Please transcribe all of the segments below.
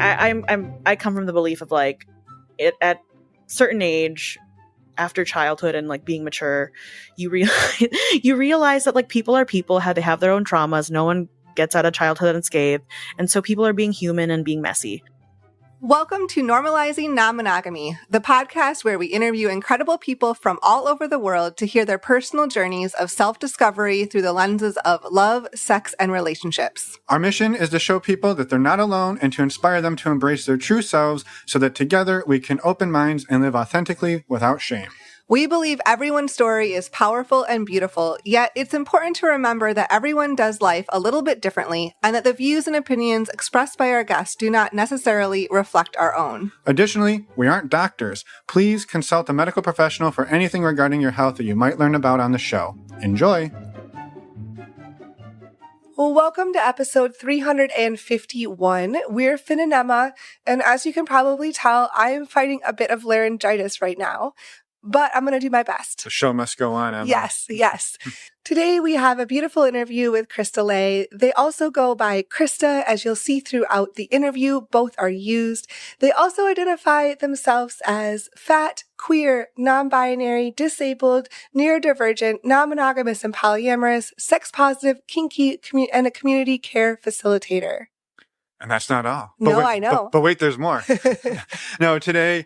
I come from the belief of like it at certain age after childhood and like being mature, you realize that like people are people, how they have their own traumas. No one gets out of childhood unscathed, and so people are being human and being messy. Welcome to Normalizing Non-Monogamy, the podcast where we interview incredible people from all over the world to hear their personal journeys of self-discovery through the lenses of love, sex, and relationships. Our mission is to show people that they're not alone and to inspire them to embrace their true selves so that together we can open minds and live authentically without shame. We believe everyone's story is powerful and beautiful, yet it's important to remember that everyone does life a little bit differently and that the views and opinions expressed by our guests do not necessarily reflect our own. Additionally, we aren't doctors. Please consult a medical professional for anything regarding your health that you might learn about on the show. Enjoy! Well, welcome to episode 351. We're Finn and Emma, and as you can probably tell, I am fighting a bit of laryngitis right now. But I'm going to do my best. The show must go on, Emma. Yes. Today we have a beautiful interview with Christa Lei. They also go by Christa, as you'll see throughout the interview. Both are used. They also identify themselves as fat, queer, non-binary, disabled, neurodivergent, non-monogamous and polyamorous, sex-positive, kinky, and a community care facilitator. And that's not all. No, I know. But wait, there's more. No, today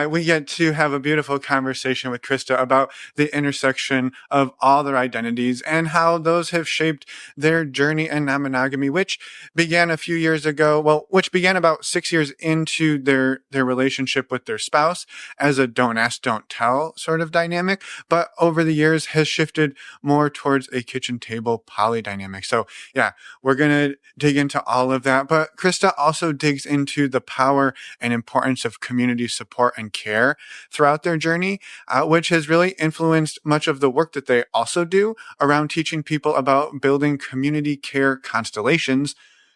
we get to have a beautiful conversation with Christa about the intersection of all their identities and how those have shaped their journey in non-monogamy, which began a few years ago, which began about 6 years into their relationship with their spouse as a don't ask, don't tell sort of dynamic, but over the years has shifted more towards a kitchen table poly dynamic. So yeah, we're going to dig into all of that, but Christa also digs into the power and importance of community support and care throughout their journey, which has really influenced much of the work that they also do around teaching people about building community care constellations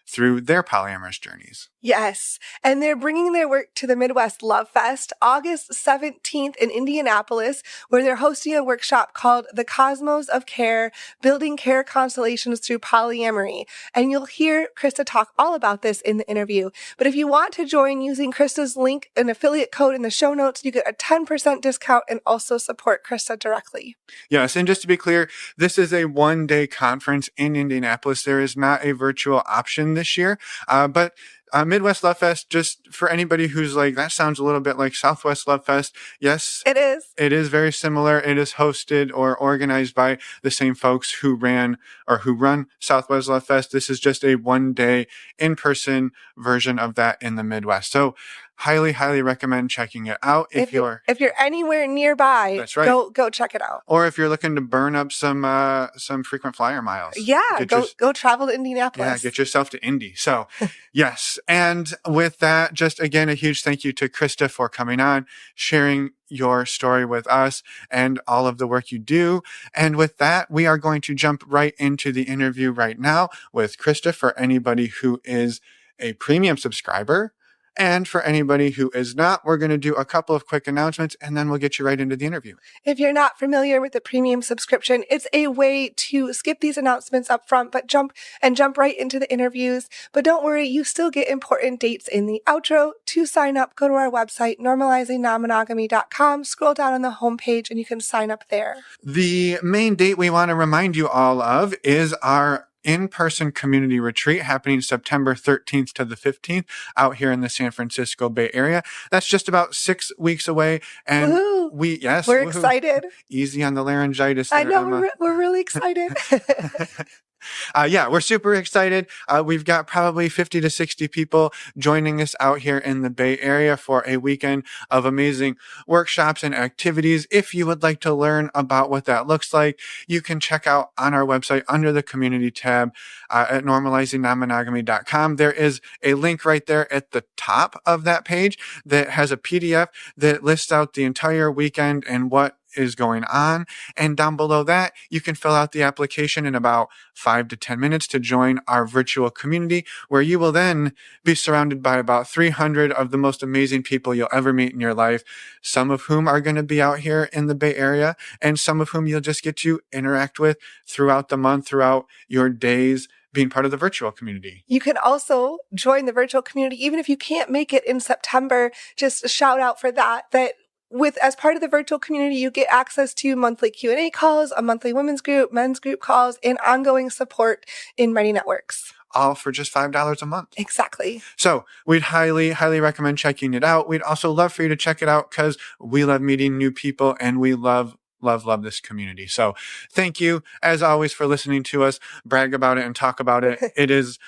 through their polyamorous journeys. Yes, and they're bringing their work to the Midwest Love Fest, August 17th in Indianapolis, where they're hosting a workshop called The Cosmos of Care, Building Care Constellations Through Polyamory. And you'll hear Christa talk all about this in the interview. But if you want to join using Christa's link and affiliate code in the show notes, you get a 10% discount and also support Christa directly. Yes, and just to be clear, this is a one-day conference in Indianapolis. There is not a virtual option this year, but Midwest Love Fest, just for anybody who's like, that sounds a little bit like Southwest Love Fest. Yes, it is. It is very similar. It is hosted or organized by the same folks who run Southwest Love Fest. This is just a one-day in-person version of that in the Midwest. So highly, highly recommend checking it out. If you're anywhere nearby, that's right. Go check it out. Or if you're looking to burn up some frequent flyer miles. Yeah, go travel to Indianapolis. Yeah, get yourself to Indy. So yes. And with that, just again, a huge thank you to Christa for coming on, sharing your story with us and all of the work you do. And with that, we are going to jump right into the interview right now with Christa for anybody who is a premium subscriber. And for anybody who is not, we're going to do a couple of quick announcements and then we'll get you right into the interview. If you're not familiar with the premium subscription, it's a way to skip these announcements up front, but jump right into the interviews. But don't worry, you still get important dates in the outro. To sign up, go to our website, normalizingnonmonogamy.com, scroll down on the homepage and you can sign up there. The main date we want to remind you all of is our in-person community retreat happening September 13th to the 15th out here in the San Francisco Bay Area. That's just about 6 weeks away. And we're excited. Easy on the laryngitis there, I know, Emma. we're really excited. We're super excited. We've got probably 50 to 60 people joining us out here in the Bay Area for a weekend of amazing workshops and activities. If you would like to learn about what that looks like, you can check out on our website under the community tab at normalizingnonmonogamy.com. There is a link right there at the top of that page that has a PDF that lists out the entire weekend and what is going on. And down below that, you can fill out the application in about 5 to 10 minutes to join our virtual community, where you will then be surrounded by about 300 of the most amazing people you'll ever meet in your life, some of whom are going to be out here in the Bay Area, and some of whom you'll just get to interact with throughout the month, throughout your days, being part of the virtual community. You can also join the virtual community, even if you can't make it in September. Just a shout out for that as part of the virtual community, you get access to monthly Q&A calls, a monthly women's group, men's group calls, and ongoing support in Mighty Networks. All for just $5 a month. Exactly. So we'd highly, highly recommend checking it out. We'd also love for you to check it out because we love meeting new people and we love this community. So thank you, as always, for listening to us brag about it and talk about it. It is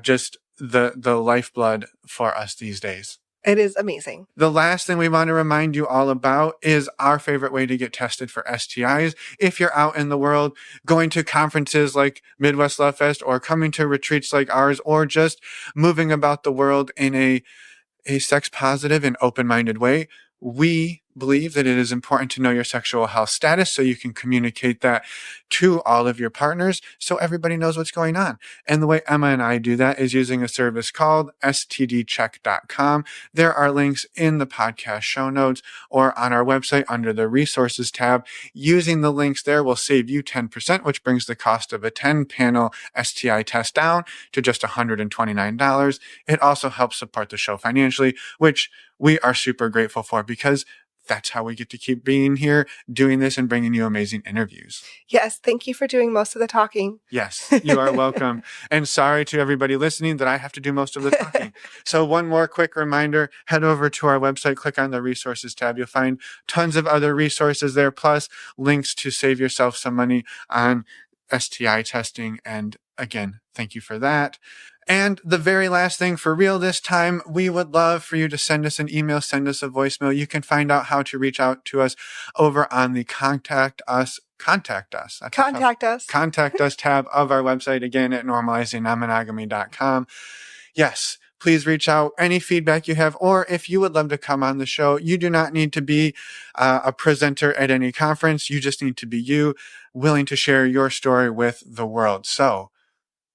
just the lifeblood for us these days. It is amazing. The last thing we want to remind you all about is our favorite way to get tested for STIs. If you're out in the world, going to conferences like Midwest Love Fest or coming to retreats like ours, or just moving about the world in a sex positive and open-minded way, we believe that it is important to know your sexual health status so you can communicate that to all of your partners so everybody knows what's going on. And the way Emma and I do that is using a service called stdcheck.com. There are links in the podcast show notes or on our website under the resources tab. Using the links there will save you 10%, which brings the cost of a 10-panel STI test down to just $129. It also helps support the show financially, which we are super grateful for because that's how we get to keep being here, doing this and bringing you amazing interviews. Yes. Thank you for doing most of the talking. Yes, you are welcome. And sorry to everybody listening that I have to do most of the talking. So one more quick reminder, head over to our website, click on the resources tab. You'll find tons of other resources there, plus links to save yourself some money on STI testing. And again, thank you for that. And the very last thing for real this time, we would love for you to send us an email, send us a voicemail. You can find out how to reach out to us over on the Contact Us tab of our website, again, at normalizingnonmonogamy.com. Yes, please reach out. Any feedback you have, or if you would love to come on the show, you do not need to be a presenter at any conference. You just need to be you, willing to share your story with the world. So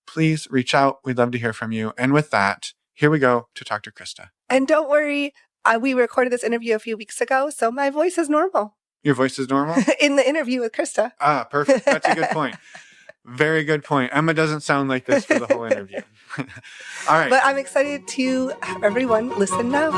please reach out. We'd love to hear from you. And with that, here we go to talk to Christa. And don't worry, we recorded this interview a few weeks ago, so my voice is normal. Your voice is normal? In the interview with Christa. Ah, perfect. That's a good point. Very good point. Emma doesn't sound like this for the whole interview. All right. But I'm excited to have everyone listen now.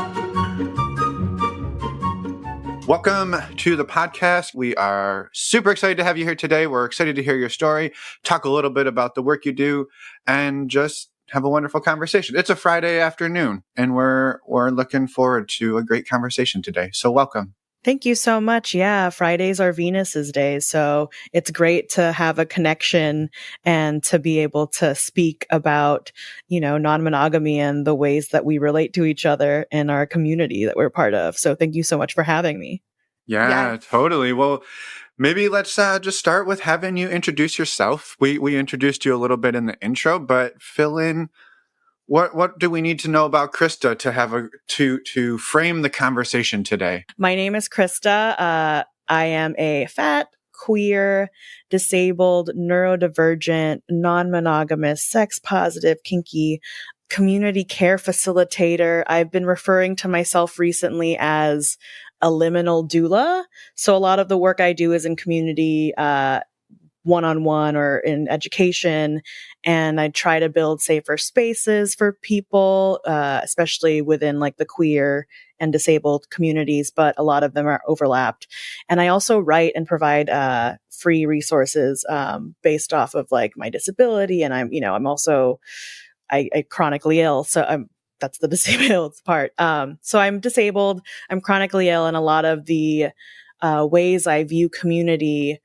Welcome to the podcast. We are super excited to have you here today. We're excited to hear your story, talk a little bit about the work you do, and just have a wonderful conversation. It's a Friday afternoon, and we're looking forward to a great conversation today. So welcome. Thank you so much. Yeah, Fridays are Venus's days, so it's great to have a connection and to be able to speak about, non-monogamy and the ways that we relate to each other in our community that we're part of. So thank you so much for having me. Yeah. Totally. Well, maybe let's just start with having you introduce yourself. We introduced you a little bit in the intro, but fill in. What do we need to know about Christa to have to frame the conversation today? My name is Christa. I am a fat, queer, disabled, neurodivergent, non-monogamous, sex positive, kinky community care facilitator. I've been referring to myself recently as a liminal doula. So a lot of the work I do is in community, one-on-one or in education. And I try to build safer spaces for people, especially within like the queer and disabled communities, but a lot of them are overlapped. And I also write and provide free resources based off of like my disability. And I'm also chronically ill. So that's the disabled part. So I'm disabled, I'm chronically ill, and a lot of the ways I view community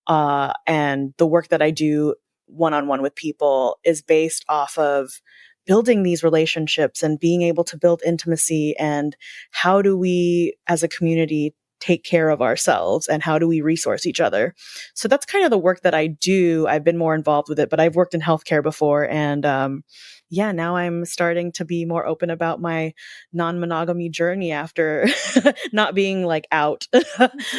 and the work that I do one-on-one with people is based off of building these relationships and being able to build intimacy, and how do we as a community take care of ourselves and how do we resource each other. So that's kind of the work that I do. I've been more involved with it, but I've worked in healthcare before, and now I'm starting to be more open about my non-monogamy journey after not being like out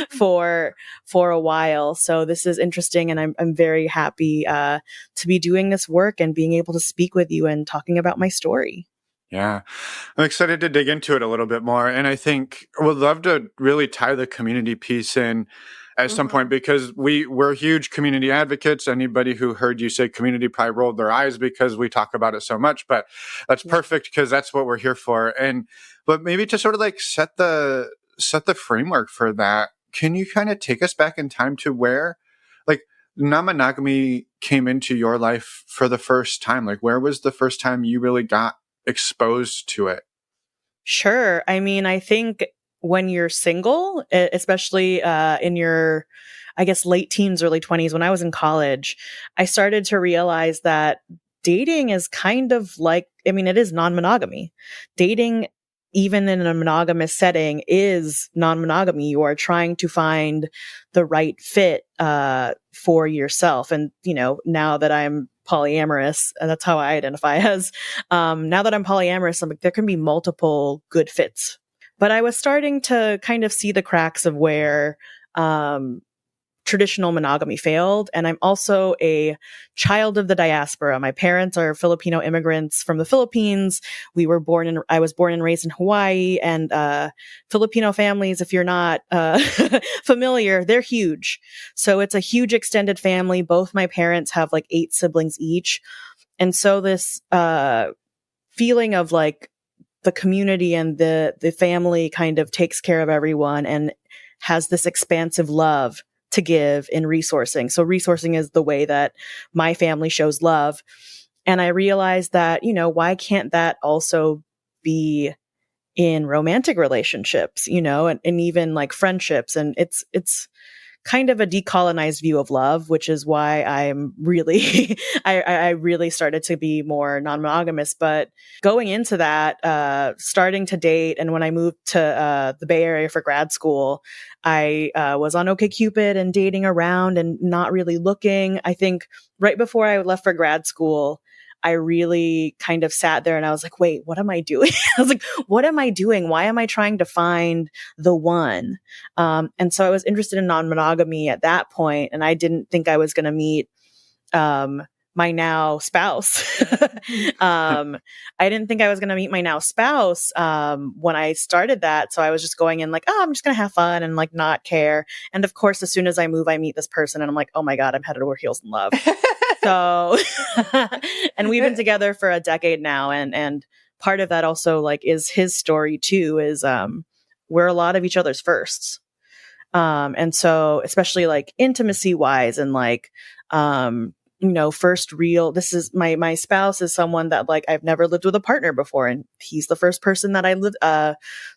for a while. So this is interesting, and I'm very happy to be doing this work and being able to speak with you and talking about my story. Yeah, I'm excited to dig into it a little bit more. And I think I would love to really tie the community piece in at some point, because we're huge community advocates. Anybody who heard you say community probably rolled their eyes because we talk about it so much, but that's perfect because that's what we're here for. But maybe to sort of like set the framework for that, can you kind of take us back in time to where like non-monogamy came into your life for the first time? Like, where was the first time you really got exposed to it? Sure. I mean, I think when you're single, especially in your, I guess, late teens, early 20s, when I was in college, I started to realize that dating is kind of like, I mean, it is non-monogamy. Dating, even in a monogamous setting, is non-monogamy. You are trying to find the right fit for yourself. And, you know, now that I'm polyamorous, and that's how I identify as, now that I'm polyamorous, I'm like, there can be multiple good fits. But I was starting to kind of see the cracks of where traditional monogamy failed. And I'm also a child of the diaspora. My parents are Filipino immigrants from the Philippines. I was born and raised in Hawaii, and Filipino families, if you're not familiar, they're huge. So it's a huge extended family. Both my parents have like 8 siblings each. And so this feeling of like the community and the family kind of takes care of everyone and has this expansive love to give in resourcing. So resourcing is the way that my family shows love. And I realized that, you know, why can't that also be in romantic relationships, you know, and even like friendships? And it's kind of a decolonized view of love, which is why I'm really, I really started to be more non-monogamous. But going into that, starting to date, and when I moved to the Bay Area for grad school, I was on OkCupid and dating around and not really looking. I think right before I left for grad school, I really kind of sat there and I was like, wait, what am I doing? I was like, what am I doing? Why am I trying to find the one? And so I was interested in non-monogamy at that point, and I didn't think I was going to meet my now spouse. I didn't think I was going to meet my now spouse when I started that. So I was just going in like, oh, I'm just going to have fun and like not care. And of course, as soon as I move, I meet this person and I'm like, oh my God, I'm headed over heels in love. So, and we've been together for a decade now. And part of that also like is his story too, is we're a lot of each other's firsts. And so especially like intimacy wise and like, you know, first real, this is my spouse is someone that like I've never lived with a partner before. And he's the first person that I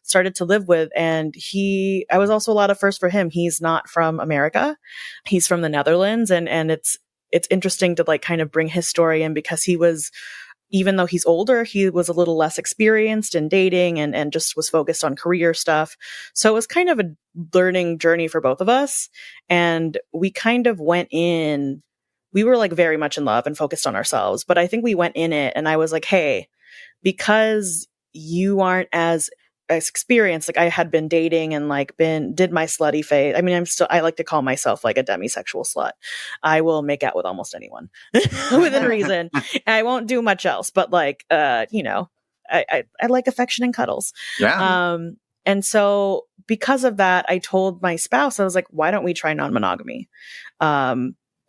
started to live with. And I was also a lot of firsts for him. He's not from America. He's from the Netherlands. And it's interesting to like kind of bring his story in because he was, even though he's older, he was a little less experienced in dating and just was focused on career stuff. So it was kind of a learning journey for both of us. And we kind of we were like very much in love and focused on ourselves. But I think we went in it and I was like, hey, because you aren't as experienced, like I had been dating and like did my slutty phase. I mean, I like to call myself like a demisexual slut. I will make out with almost anyone within reason. I won't do much else, but like, you know, I like affection and cuddles. Yeah. And so because of that, I told my spouse, I was like, why don't we try non-monogamy?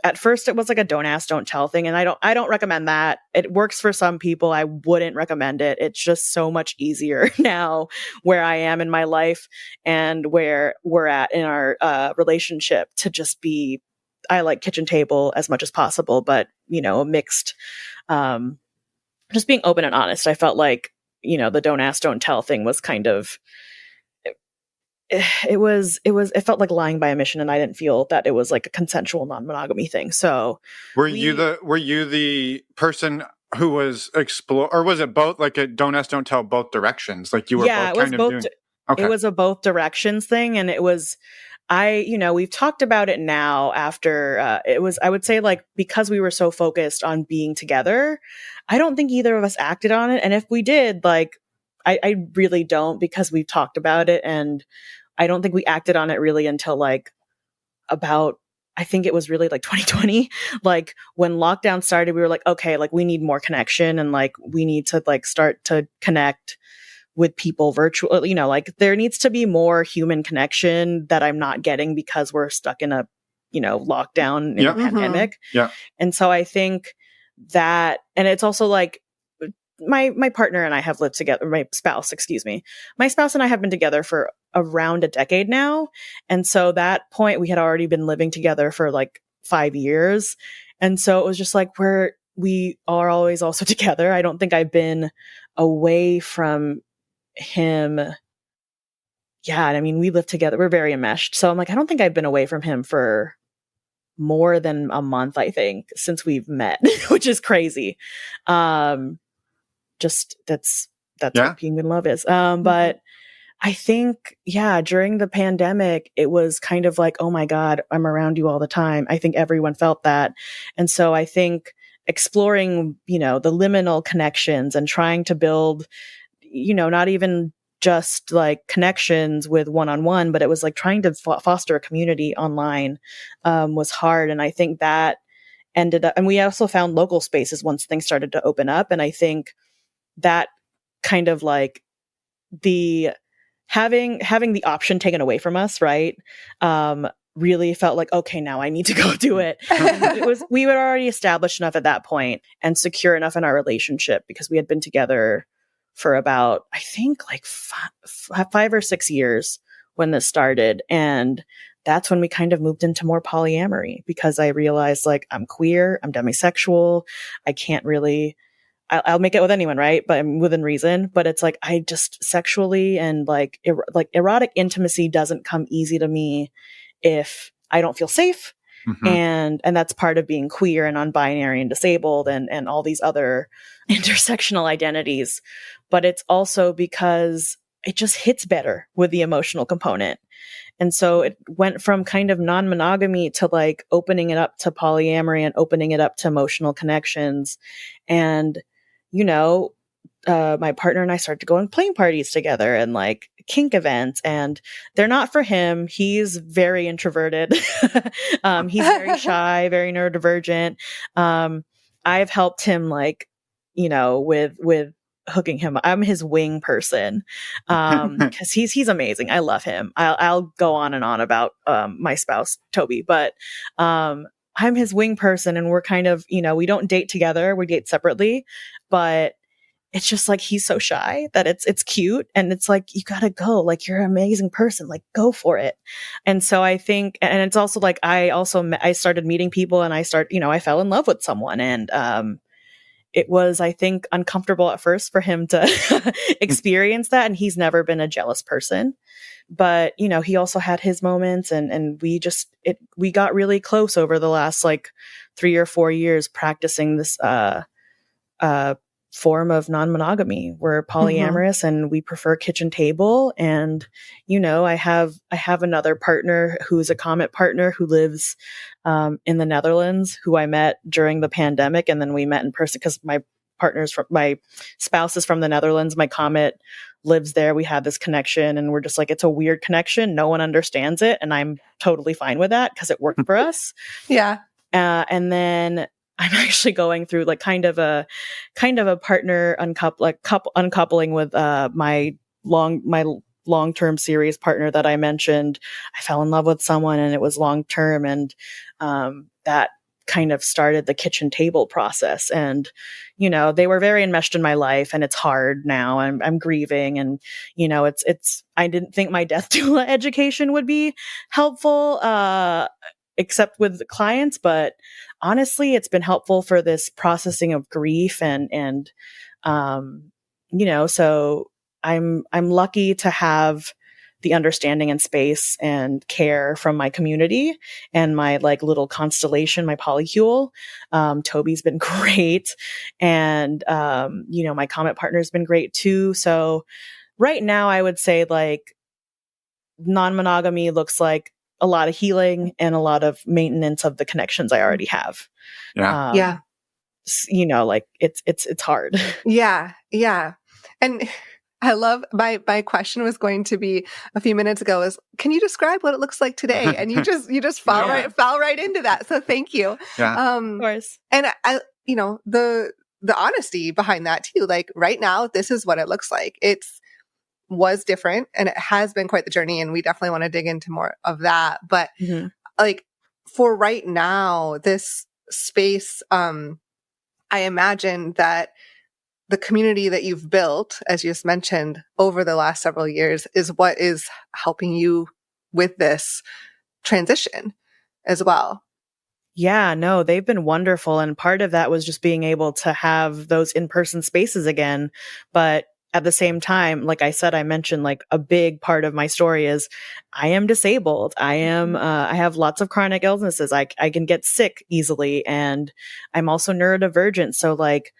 At first it was like a don't ask, don't tell thing. And I don't recommend that. It works for some people. I wouldn't recommend it. It's just so much easier now where I am in my life and where we're at in our relationship to just be, I like kitchen table as much as possible, but you know, a mixed, just being open and honest. I felt like, you know, the don't ask, don't tell thing was kind of, it felt like lying by omission, and I didn't feel that it was like a consensual non-monogamy thing. So were you the person who was or was it both like a don't ask, don't tell both directions? Like you were both kind of doing. Okay. It was a both directions thing. And it was, you know, we've talked about it now after, I would say like, because we were so focused on being together, I don't think either of us acted on it. And if we did, like, I really don't, because we've talked about it, and I don't think we acted on it really until like I think it was really like 2020. Like when lockdown started, we were like, okay, like we need more connection and like we need to like start to connect with people virtual, like there needs to be more human connection that I'm not getting because we're stuck in a, lockdown in a pandemic. Yeah. And so I think that, and it's also like my partner and I have lived together, my spouse and I have been together for around a decade now. And so that point we had already been living together for like 5 years. And so it was just like we are always also together. I don't think I've been away from him. Yeah. I mean, we live together. We're very enmeshed. So I'm like, I don't think I've been away from him for more than a month, I think, since we've met, which is crazy. Just that's what being in love is. But I think, during the pandemic, it was kind of like, oh my God, I'm around you all the time. I think everyone felt that. And so I think exploring, the liminal connections and trying to build, not even just like connections with one-on-one, but it was like trying to foster a community online, was hard. And I think that ended up, and we also found local spaces once things started to open up. And I think that kind of like the having the option taken away from us, right? Really felt like, okay, now I need to go do it. And we were already established enough at that point and secure enough in our relationship because we had been together for about, I think like 5 or 6 years when this started. And that's when we kind of moved into more polyamory because I realized like I'm queer, I'm demisexual. I can't really, I'll make it with anyone, right? But within reason. But it's like, I just sexually and like erotic intimacy doesn't come easy to me if I don't feel safe. And that's part of being queer and non-binary and disabled and all these other intersectional identities. But it's also because it just hits better with the emotional component. And so it went from kind of non-monogamy to like opening it up to polyamory and opening it up to emotional connections. And, my partner and I started going plane parties together and like kink events, and they're not for him. He's very introverted. He's very shy, very neurodivergent. I've helped him like, with hooking him. I'm his wing person. Cause he's amazing. I love him. I'll go on and on about, my spouse, Toby, but, I'm his wing person and we're kind of, we don't date together. We date separately, but it's just like, he's so shy that it's cute. And it's like, you gotta go, like, you're an amazing person, like go for it. And so I think, and it's also like, I started meeting people and I fell in love with someone. And, it was, I think, uncomfortable at first for him to experience that. And he's never been a jealous person, but, he also had his moments and we got really close over the last like 3 or 4 years practicing this, form of non-monogamy. We're polyamorous and we prefer kitchen table. And, I have another partner who's a comet partner who lives, in the Netherlands, who I met during the pandemic. And then we met in person because my spouse is from the Netherlands. My comet lives there. We had this connection and we're just like, it's a weird connection. No one understands it. And I'm totally fine with that because it worked for us. Yeah. And then I'm actually going through like kind of a partner uncoupling with my long-term serious partner that I mentioned. I fell in love with someone and it was long-term, and that kind of started the kitchen table process. And they were very enmeshed in my life, and it's hard now. I'm grieving, and it's I didn't think my death doula education would be helpful, except with the clients, but honestly, it's been helpful for this processing of grief and so I'm lucky to have the understanding and space and care from my community and my like little constellation, my polycule. Toby's been great. And, my comet partner's been great too. So right now I would say like non-monogamy looks like a lot of healing and a lot of maintenance of the connections I already have. Yeah. Like it's hard. Yeah. Yeah. And I love my question was going to be a few minutes ago is, can you describe what it looks like today? And you just fell right into that. So thank you. Yeah. Of course. And I, the honesty behind that too, like right now, this is what it looks like. It's was different, and it has been quite the journey, and we definitely want to dig into more of that. But like for right now, this space, I imagine that the community that you've built, as you just mentioned, over the last several years is what is helping you with this transition as well. Yeah, no, they've been wonderful. And part of that was just being able to have those in-person spaces again. But at the same time, like I said, I mentioned like a big part of my story is I am disabled. I have lots of chronic illnesses. I can get sick easily, and I'm also neurodivergent. So like,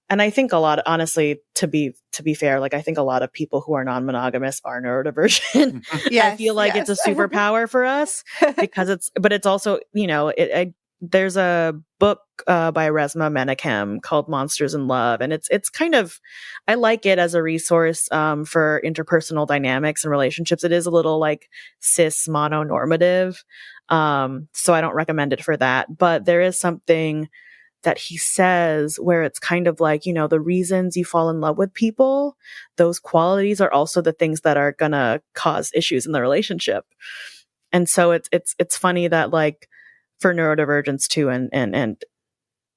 and I think a lot, honestly, to be fair, like I think a lot of people who are non-monogamous are neurodivergent. Yes, I feel like it's a superpower for us because but it's also, there's a book by Resmaa Menakem called Monsters in Love, and it's kind of, I like it as a resource for interpersonal dynamics and relationships. It is a little like cis mononormative, so I don't recommend it for that. But there is something that he says where it's kind of like, the reasons you fall in love with people, those qualities are also the things that are gonna cause issues in the relationship. And so it's funny that like for neurodivergence too, and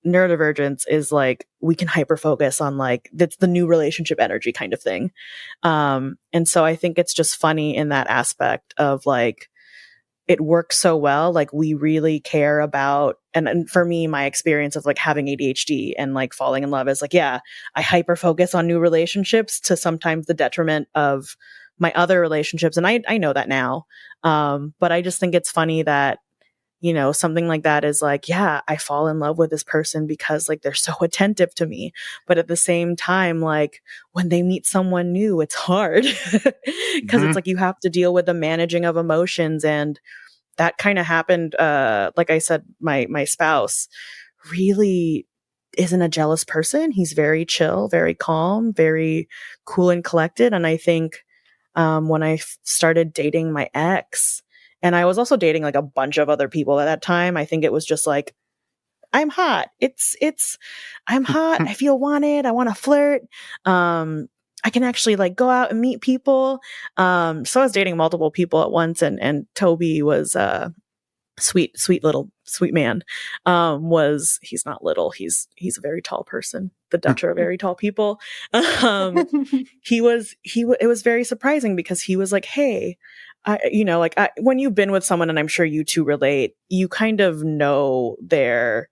neurodivergence is like, we can hyper focus on like, that's the new relationship energy kind of thing. And so I think it's just funny in that aspect of like, it works so well. Like we really care about, and for me, my experience of like having ADHD and like falling in love is like, yeah, I hyper focus on new relationships to sometimes the detriment of my other relationships. And I know that now. But I just think it's funny that, something like that is like, yeah, I fall in love with this person because like they're so attentive to me. But at the same time, like when they meet someone new, it's hard because it's like you have to deal with the managing of emotions. And that kind of happened. Like I said, my spouse really isn't a jealous person. He's very chill, very calm, very cool and collected. And I think when I started dating my ex, and I was also dating like a bunch of other people at that time, I think it was just like, I'm hot. I'm hot. I feel wanted. I want to flirt. I can actually like go out and meet people. So I was dating multiple people at once, and Toby was sweet man. He's not little. He's a very tall person. The Dutch are very tall people. It was very surprising because he was like, hey, when you've been with someone, and I'm sure you two relate, you kind of know or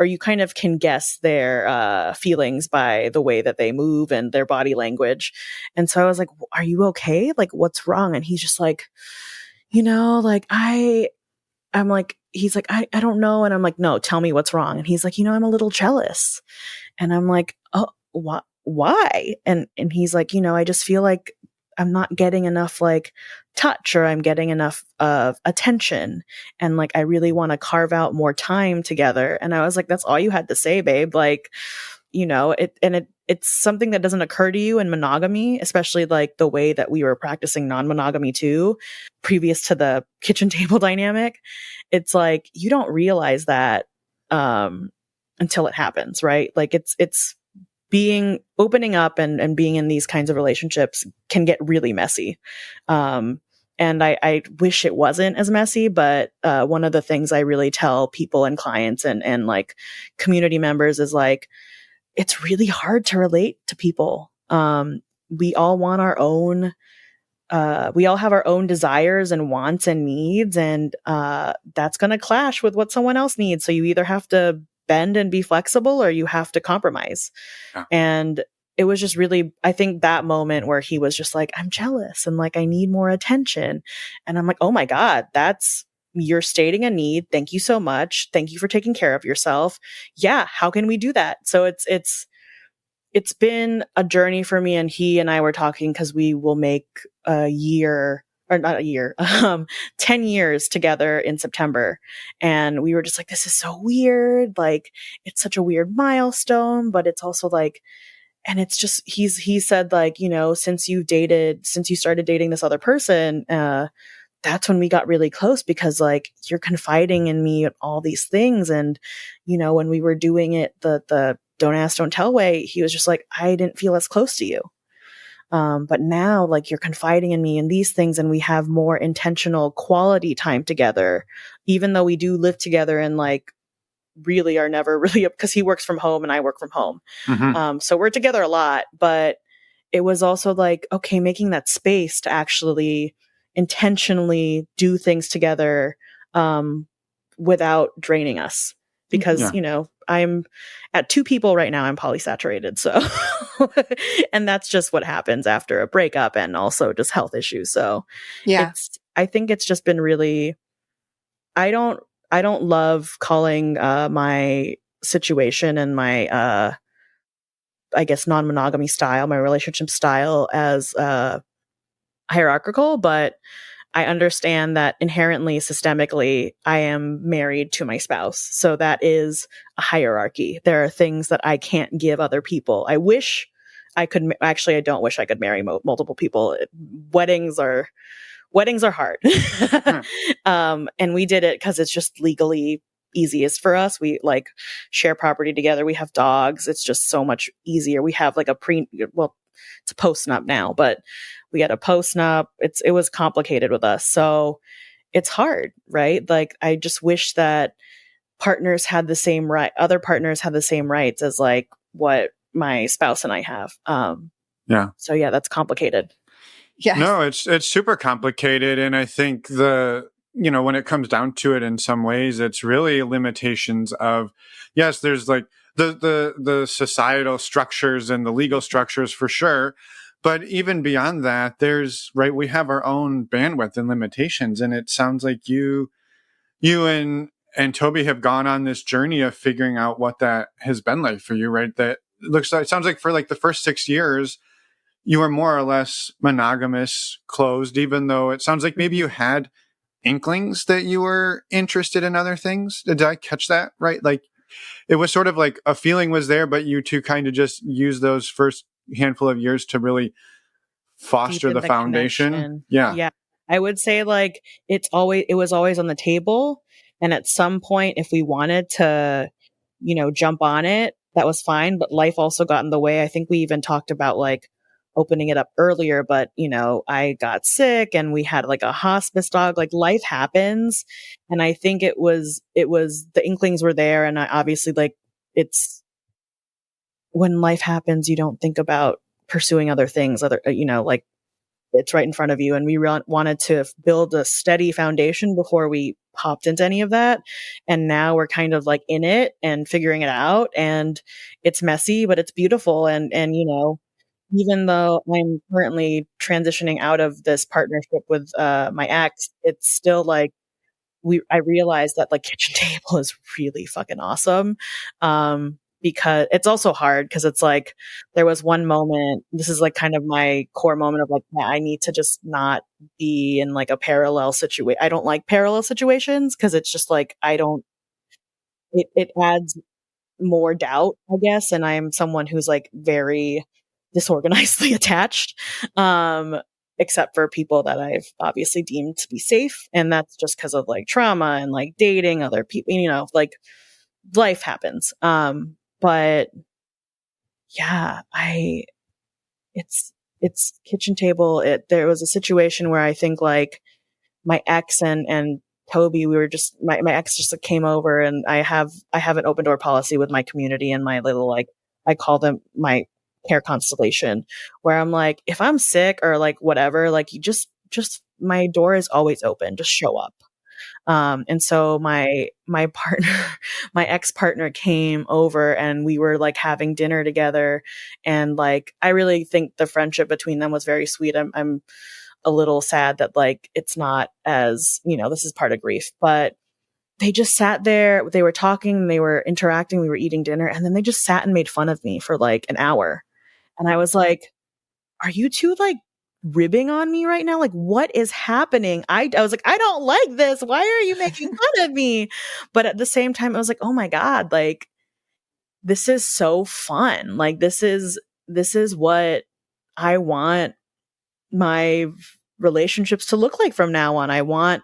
you kind of can guess their feelings by the way that they move and their body language. And so I was like, are you okay? Like, what's wrong? And he's just like, like I'm like, he's like, I don't know. And I'm like, no, tell me what's wrong. And he's like, I'm a little jealous. And I'm like, oh, why? And he's like, I just feel like I'm not getting enough like touch, or I'm getting enough of attention. And like, I really want to carve out more time together. And I was like, that's all you had to say, babe. Like, it's something that doesn't occur to you in monogamy, especially like the way that we were practicing non-monogamy too, previous to the kitchen table dynamic. It's like, you don't realize that, until it happens, right? Like it's opening up and being in these kinds of relationships can get really messy. And I wish it wasn't as messy, but one of the things I really tell people and clients and like community members is like, it's really hard to relate to people. We all want our own, we all have our own desires and wants and needs, and that's going to clash with what someone else needs. So you either have to bend and be flexible, or you have to compromise. Yeah. And it was just really, I think that moment where he was just like, I'm jealous and like, I need more attention. And I'm like, oh my God, you're stating a need. Thank you so much. Thank you for taking care of yourself. Yeah. How can we do that? So it's been a journey for me, and he and I were talking because we will make 10 years together in September. And we were just like, this is so weird. Like, it's such a weird milestone, but it's also like, and it's just, he said like, since you started dating this other person, that's when we got really close, because like, you're confiding in me in all these things. And, when we were doing it, the don't ask, don't tell way, he was just like, I didn't feel as close to you. But now, like, you're confiding in me in these things, and we have more intentional quality time together, even though we do live together and like really are never really, because he works from home and I work from home. So we're together a lot, but it was also like, okay, making that space to actually intentionally do things together, without draining us. Because, I'm at 2 people right now, I'm polysaturated. So, and that's just what happens after a breakup and also just health issues. So Yeah. I think it's just been really, I don't love calling, my situation and my, I guess, non-monogamy style, my relationship style as, hierarchical, but I understand that inherently, systemically, I am married to my spouse. So that is a hierarchy. There are things that I can't give other people. I wish I could, actually, I don't wish I could marry multiple people. Weddings are hard. And we did it because it's just legally easiest for us. We like share property together. We have dogs. It's just so much easier. We have like it's a post-nup now, but we had a post-nup. It was complicated with us. So it's hard, right? Like, I just wish that partners had the same other partners had the same rights as like what my spouse and I have. Yeah. So yeah, that's complicated. Yes. No, it's super complicated. And I think when it comes down to it, in some ways, it's really limitations of, yes, there's like the societal structures and the legal structures for sure. But even beyond that, we have our own bandwidth and limitations. And it sounds like you and Toby have gone on this journey of figuring out what that has been like for you, right? That it sounds like for like the first 6 years, you were more or less monogamous, closed, even though it sounds like maybe you had inklings that you were interested in other things. Did I catch that right? Like, it was sort of like a feeling was there, but you two kind of just used those first handful of years to really foster Deepen the foundation. connection. Yeah. Yeah. I would say like it was always on the table. And at some point, if we wanted to, jump on it, that was fine. But life also got in the way. I think we even talked about like opening it up earlier, but I got sick and we had like a hospice dog. Like, life happens. And I think it was the inklings were there. And I obviously, like, it's when life happens, you don't think about pursuing other things, like, it's right in front of you. And we wanted to build a steady foundation before we hopped into any of that. And now we're kind of like in it and figuring it out, and it's messy, but it's beautiful. And even though I'm currently transitioning out of this partnership with, my ex, it's still like, I realized that like kitchen table is really fucking awesome. Because it's also hard because it's like, there was one moment, this is like kind of my core moment of like, yeah, I need to just not be in like a parallel situation. I don't like parallel situations because it's just like, it adds more doubt, I guess. And I'm someone who's like very disorganizedly attached. Except for people that I've obviously deemed to be safe. And that's just because of like trauma and like dating other people, like life happens. But yeah, it's kitchen table. There was a situation where I think like my ex and Toby, we were just, my ex just like, came over, and I have an open door policy with my community and my little, like, I call them my care constellation, where I'm like, if I'm sick or like whatever, like, you just my door is always open. Just show up. And so my partner, my ex-partner came over, and we were like having dinner together. And like, I really think the friendship between them was very sweet. I'm a little sad that like, it's not as, this is part of grief, but they just sat there, they were talking, they were interacting, we were eating dinner, and then they just sat and made fun of me for like an hour. And I was like, are you two like ribbing on me right now? Like, what is happening? I was like, I don't like this. Why are you making fun of me? But at the same time, I was like, oh my God, like, this is so fun. Like, this is what I want my relationships to look like from now on. I want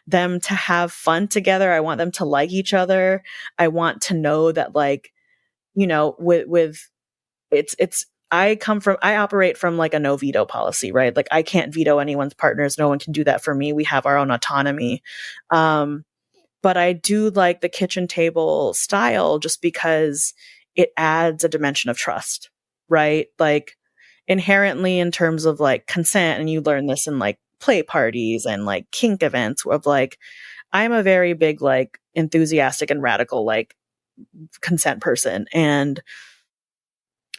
them to have fun together. I want them to like each other. I want to know that, like, with it's I operate from like a no veto policy, right? Like I can't veto anyone's partners. No one can do that for me. We have our own autonomy. But I do like the kitchen table style just because it adds a dimension of trust, right? Like inherently in terms of like consent, and you learn this in like play parties and like kink events of like, I'm a very big, like enthusiastic and radical, like consent person. And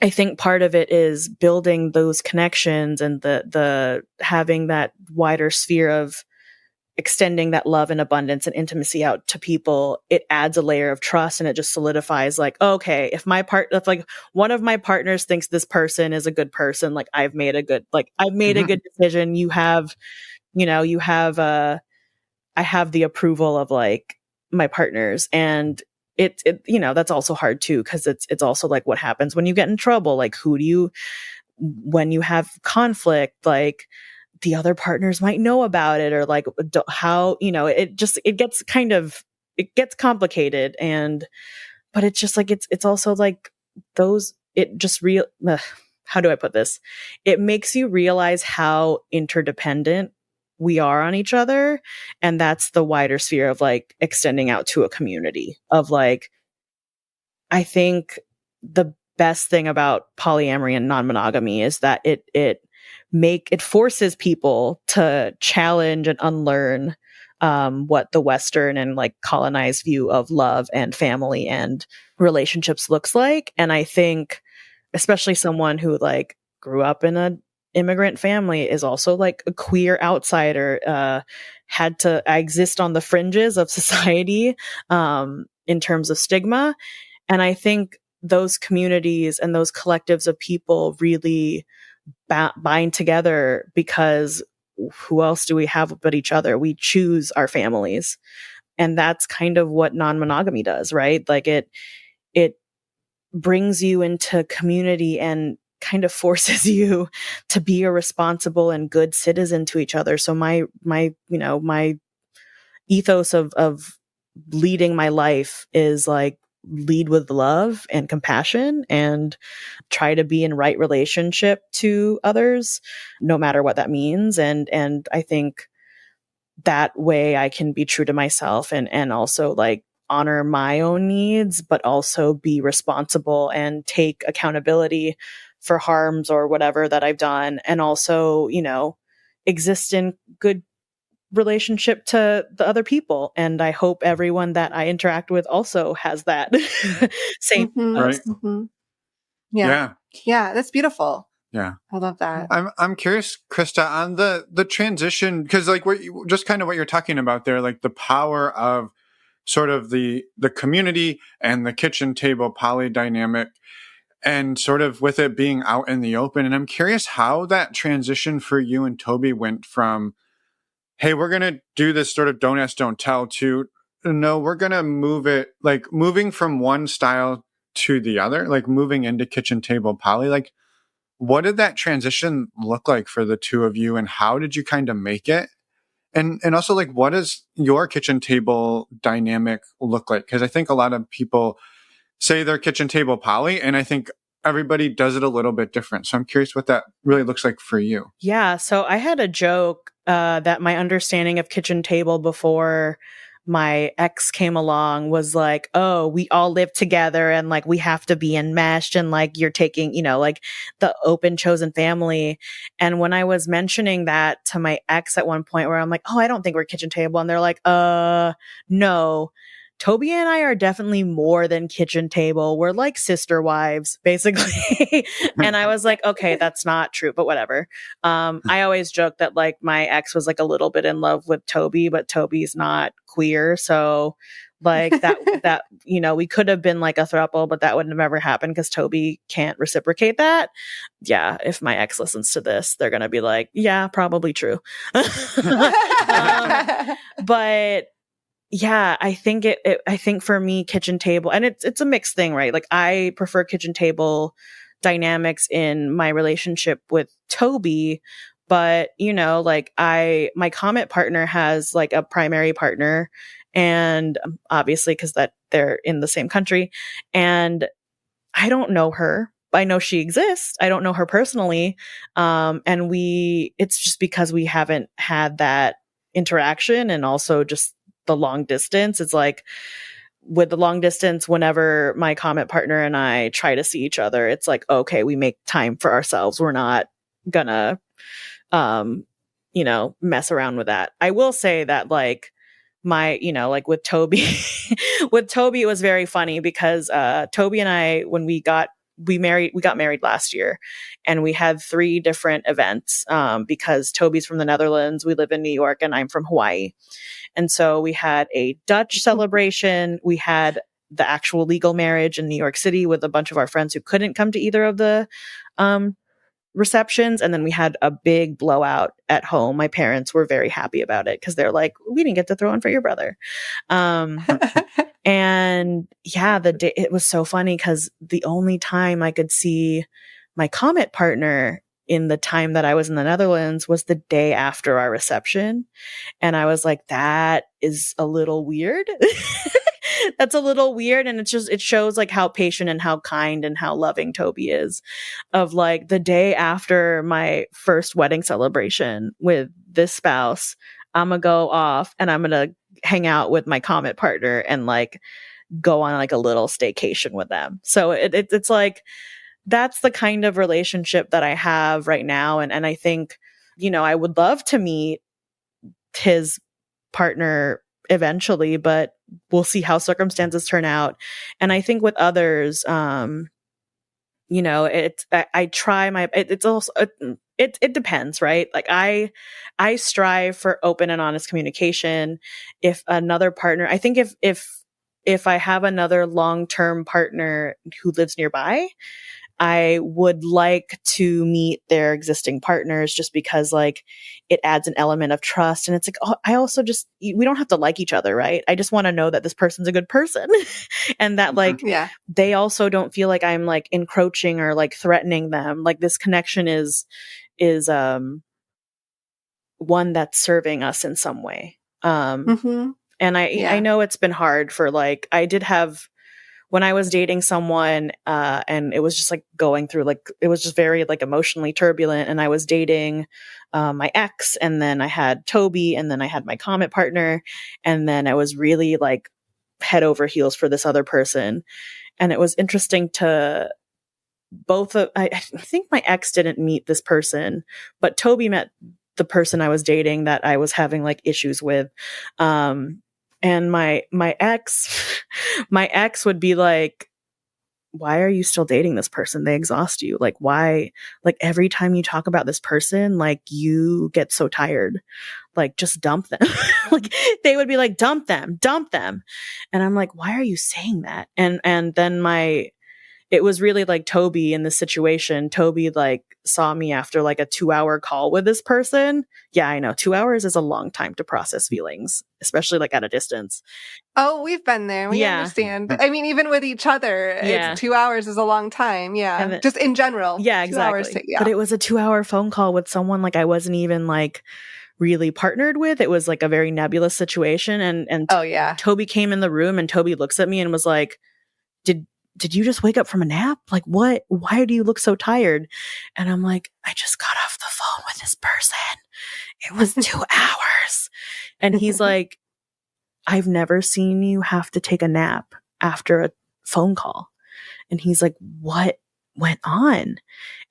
I think part of it is building those connections and the having that wider sphere of extending that love and abundance and intimacy out to people. It adds a layer of trust, and it just solidifies like, okay, if like one of my partners thinks this person is a good person, like I've made a good decision. I have the approval of like my partners. And it that's also hard too, because it's also like what happens when you get in trouble. Like when you have conflict, like the other partners might know about it, or like how, it gets complicated. But it's just like, it's also like how do I put this? It makes you realize how interdependent we are on each other. And that's the wider sphere of like extending out to a community of like, I think the best thing about polyamory and non-monogamy is that it forces people to challenge and unlearn what the Western and like colonized view of love and family and relationships looks like. And I think especially someone who like grew up in a immigrant family, is also like a queer outsider, had to exist on the fringes of society in terms of stigma. And I think those communities and those collectives of people really bind together, because who else do we have but each other? We choose our families. And that's kind of what non-monogamy does, right? Like it brings you into community and kind of forces you to be a responsible and good citizen to each other. So my ethos of leading my life is like lead with love and compassion and try to be in right relationship to others, no matter what that means. And I think that way I can be true to myself and also like honor my own needs, but also be responsible and take accountability for harms or whatever that I've done. And also, exist in good relationship to the other people. And I hope everyone that I interact with also has that same. Right. Yeah. Yeah. That's beautiful. Yeah. I love that. I'm curious, Christa, on the transition, because like just kind of what you're talking about there, like the power of sort of the community and the kitchen table poly dynamic, and sort of with it being out in the open. And I'm curious how that transition for you and Toby went from, hey, we're going to do this sort of don't ask, don't tell, to no, we're going to moving from one style to the other, like moving into kitchen table poly. Like, what did that transition look like for the two of you, and how did you kind of make it? And also, like, what does your kitchen table dynamic look like? Because I think a lot of people say they're kitchen table poly, and I think everybody does it a little bit different. So I'm curious what that really looks like for you. Yeah. So I had a joke that my understanding of kitchen table before my ex came along was like, oh, we all live together and like we have to be enmeshed, and like you're taking, like the open chosen family. And when I was mentioning that to my ex at one point, where I'm like, oh, I don't think we're kitchen table, and they're like, no. Toby and I are definitely more than kitchen table. We're like sister wives, basically. And I was like, okay, that's not true, but whatever. I always joke that like my ex was like a little bit in love with Toby, but Toby's not queer. So like that, we could have been like a throuple, but that wouldn't have ever happened because Toby can't reciprocate that. Yeah. If my ex listens to this, they're going to be like, yeah, probably true. But yeah, I think I think for me, kitchen table, and it's a mixed thing, right? Like I prefer kitchen table dynamics in my relationship with Toby, but like my comet partner has like a primary partner, and obviously because that they're in the same country, and I don't know her, I know she exists. I don't know her personally. And it's just because we haven't had that interaction, and also just the long distance. It's like, with the long distance, whenever my comet partner and I try to see each other, it's like, okay, we make time for ourselves. We're not gonna, mess around with that. I will say that, like, like with Toby, with Toby, it was very funny because, Toby and I, when we got married last year, and we had 3 different events, because Toby's from the Netherlands, we live in New York, and I'm from Hawaii. And so we had a Dutch celebration. We had the actual legal marriage in New York City with a bunch of our friends who couldn't come to either of the receptions. And then we had a big blowout at home. My parents were very happy about it because they're like, we didn't get to throw in for your brother. And yeah, it was so funny because the only time I could see my comet partner in the time that I was in the Netherlands was the day after our reception. And I was like, that is a little weird. That's a little weird. And it shows like how patient and how kind and how loving Toby is, of like, the day after my first wedding celebration with this spouse, I'm gonna go off and I'm gonna hang out with my comet partner and like go on like a little staycation with them. So it's like, that's the kind of relationship that I have right now. And I think, I would love to meet his partner eventually, but we'll see how circumstances turn out. And I think with others, I try my, it's also, it depends, right? Like I strive for open and honest communication. If another partner, I think if I have another long-term partner who lives nearby, I would like to meet their existing partners, just because like it adds an element of trust. And it's like, I also just, we don't have to like each other, right? I just want to know that this person's a good person and that like, they also don't feel like I'm like encroaching or like threatening them. Like this connection is one that's serving us in some way. And I know it's been hard for like, I did have, when I was dating someone, and it was just like going through, like, it was just very like emotionally turbulent. And I was dating my ex, and then I had Toby, and then I had my comet partner. And then I was really like head over heels for this other person. And it was interesting to I think my ex didn't meet this person, but Toby met the person I was dating that I was having like issues with. And my ex would be like, why are you still dating this person? They exhaust you. Like, why? Like, every time you talk about this person, like, you get so tired. Like, just dump them. Like, they would be like, dump them. And I'm like, why are you saying that? And then it was really like Toby in this situation. Toby like saw me after like a 2-hour call with this person. Yeah, I know 2 hours is a long time to process feelings, especially like at a distance. Oh, we've been there. We understand. I mean, even with each other, it's 2 hours is a long time. Yeah. Then, just in general. Yeah, exactly. But it was a 2-hour phone call with someone like I wasn't even like really partnered with. It was like a very nebulous situation. And Toby came in the room, and Toby looks at me and was like, did you just wake up from a nap? Like, what? Why do you look so tired? And I'm like, I just got off the phone with this person. It was 2 hours. And he's like, I've never seen you have to take a nap after a phone call. And he's like, what went on?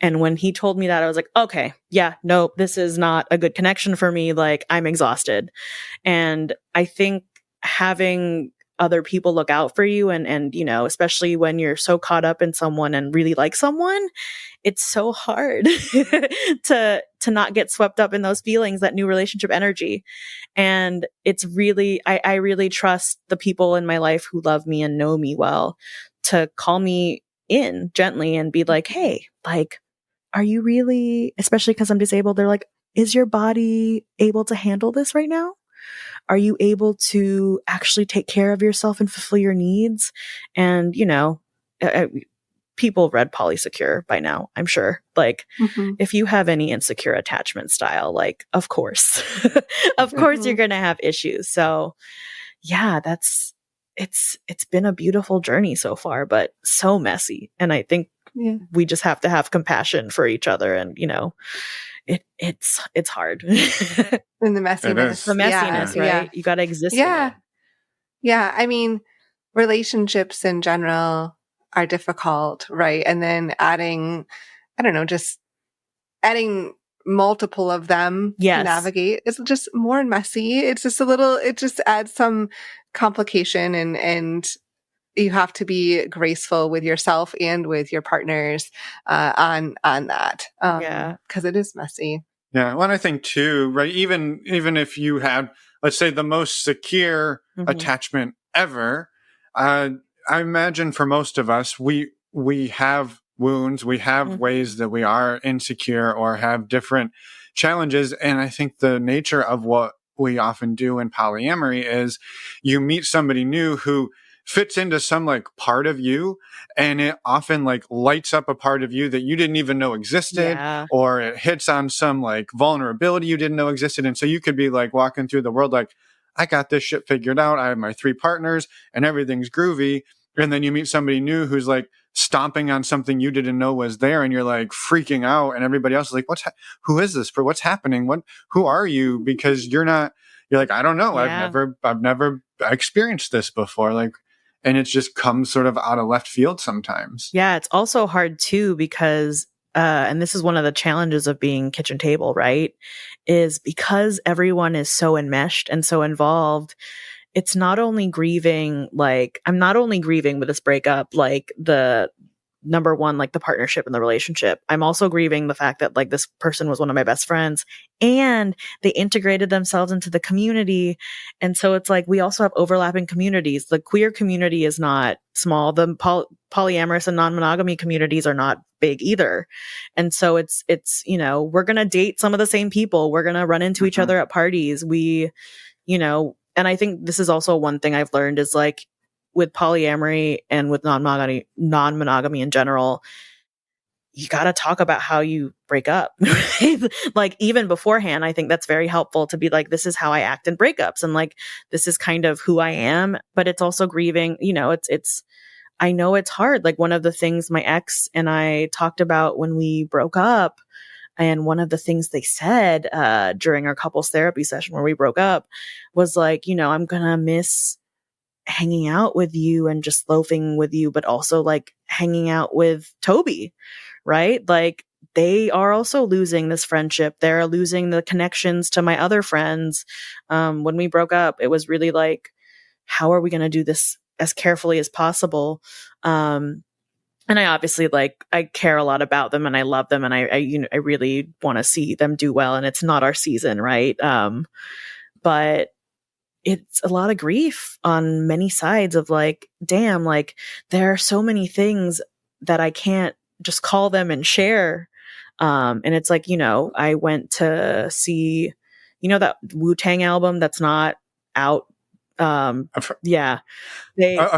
And when he told me that, I was like, okay, yeah, no, this is not a good connection for me. Like, I'm exhausted. And I think having other people look out for you, and especially when you're so caught up in someone and really like someone, it's so hard to not get swept up in those feelings, that new relationship energy. And it's really, I really trust the people in my life who love me and know me well to call me in gently and be like, hey, like, are you really, especially because I'm disabled, they're like, is your body able to handle this right now? Are you able to actually take care of yourself and fulfill your needs? And, people read Polysecure by now, I'm sure. Like, if you have any insecure attachment style, like, of course, you're going to have issues. So yeah, it's been a beautiful journey so far, but so messy. And I think Yeah. we just have to have compassion for each other. And, you know, it's hard. The And the messiness. messiness, Yeah. right? You got to exist in Yeah. it. Yeah. I mean, relationships in general are difficult, right? And then adding, I don't know, just adding multiple of them to Yes. navigate is just more messy. It's just it just adds some complication, and you have to be graceful with yourself and with your partners on that. Yeah. Because it is messy. Yeah. Well, and I think too, right? Even if you had, let's say, the most secure attachment ever, I imagine for most of us, we have wounds, we have ways that we are insecure or have different challenges. And I think the nature of what we often do in polyamory is you meet somebody new who fits into some like part of you, and it often like lights up a part of you that you didn't even know existed, or it hits on some like vulnerability you didn't know existed. And so you could be like walking through the world like, I got this shit figured out. I have my 3 partners and everything's groovy. And then you meet somebody new who's like stomping on something you didn't know was there, and you're like freaking out, and everybody else is like, who is this? For what's happening? Who are you? Because you're like, I don't know. I've never experienced this before. Like, and it just comes sort of out of left field sometimes. Yeah, it's also hard too because, and this is one of the challenges of being kitchen table, right? Is because everyone is so enmeshed and so involved. It's not only grieving, like, I'm not only grieving with this breakup, like the number one, like the partnership and the relationship. I'm also grieving the fact that like this person was one of my best friends and they integrated themselves into the community. And so it's like, we also have overlapping communities. The queer community is not small. The polyamorous and non-monogamy communities are not big either. And so it's, you know, we're going to date some of the same people. We're going to run into each other at parties. We, you know, and I think this is also one thing I've learned is like with polyamory and with non-monogamy in general, you got to talk about how you break up. Like even beforehand, I think that's very helpful to be like, this is how I act in breakups. And like, this is kind of who I am, but it's also grieving, you know, I know it's hard. Like one of the things my ex and I talked about when we broke up, and one of the things they said during our couples therapy session where we broke up was like, you know, I'm going to miss hanging out with you and just loafing with you, but also like hanging out with Toby, right? Like they are also losing this friendship. They're losing the connections to my other friends. When we broke up, it was really like, how are we going to do this as carefully as possible? And I obviously like, I care a lot about them and I love them and I you know, I really want to see them do well, and it's not our season, right? But it's a lot of grief on many sides of like, damn, like there are so many things that I can't just call them and share. And it's like, you know, I went to see, you know, that Wu-Tang album that's not out. Yeah.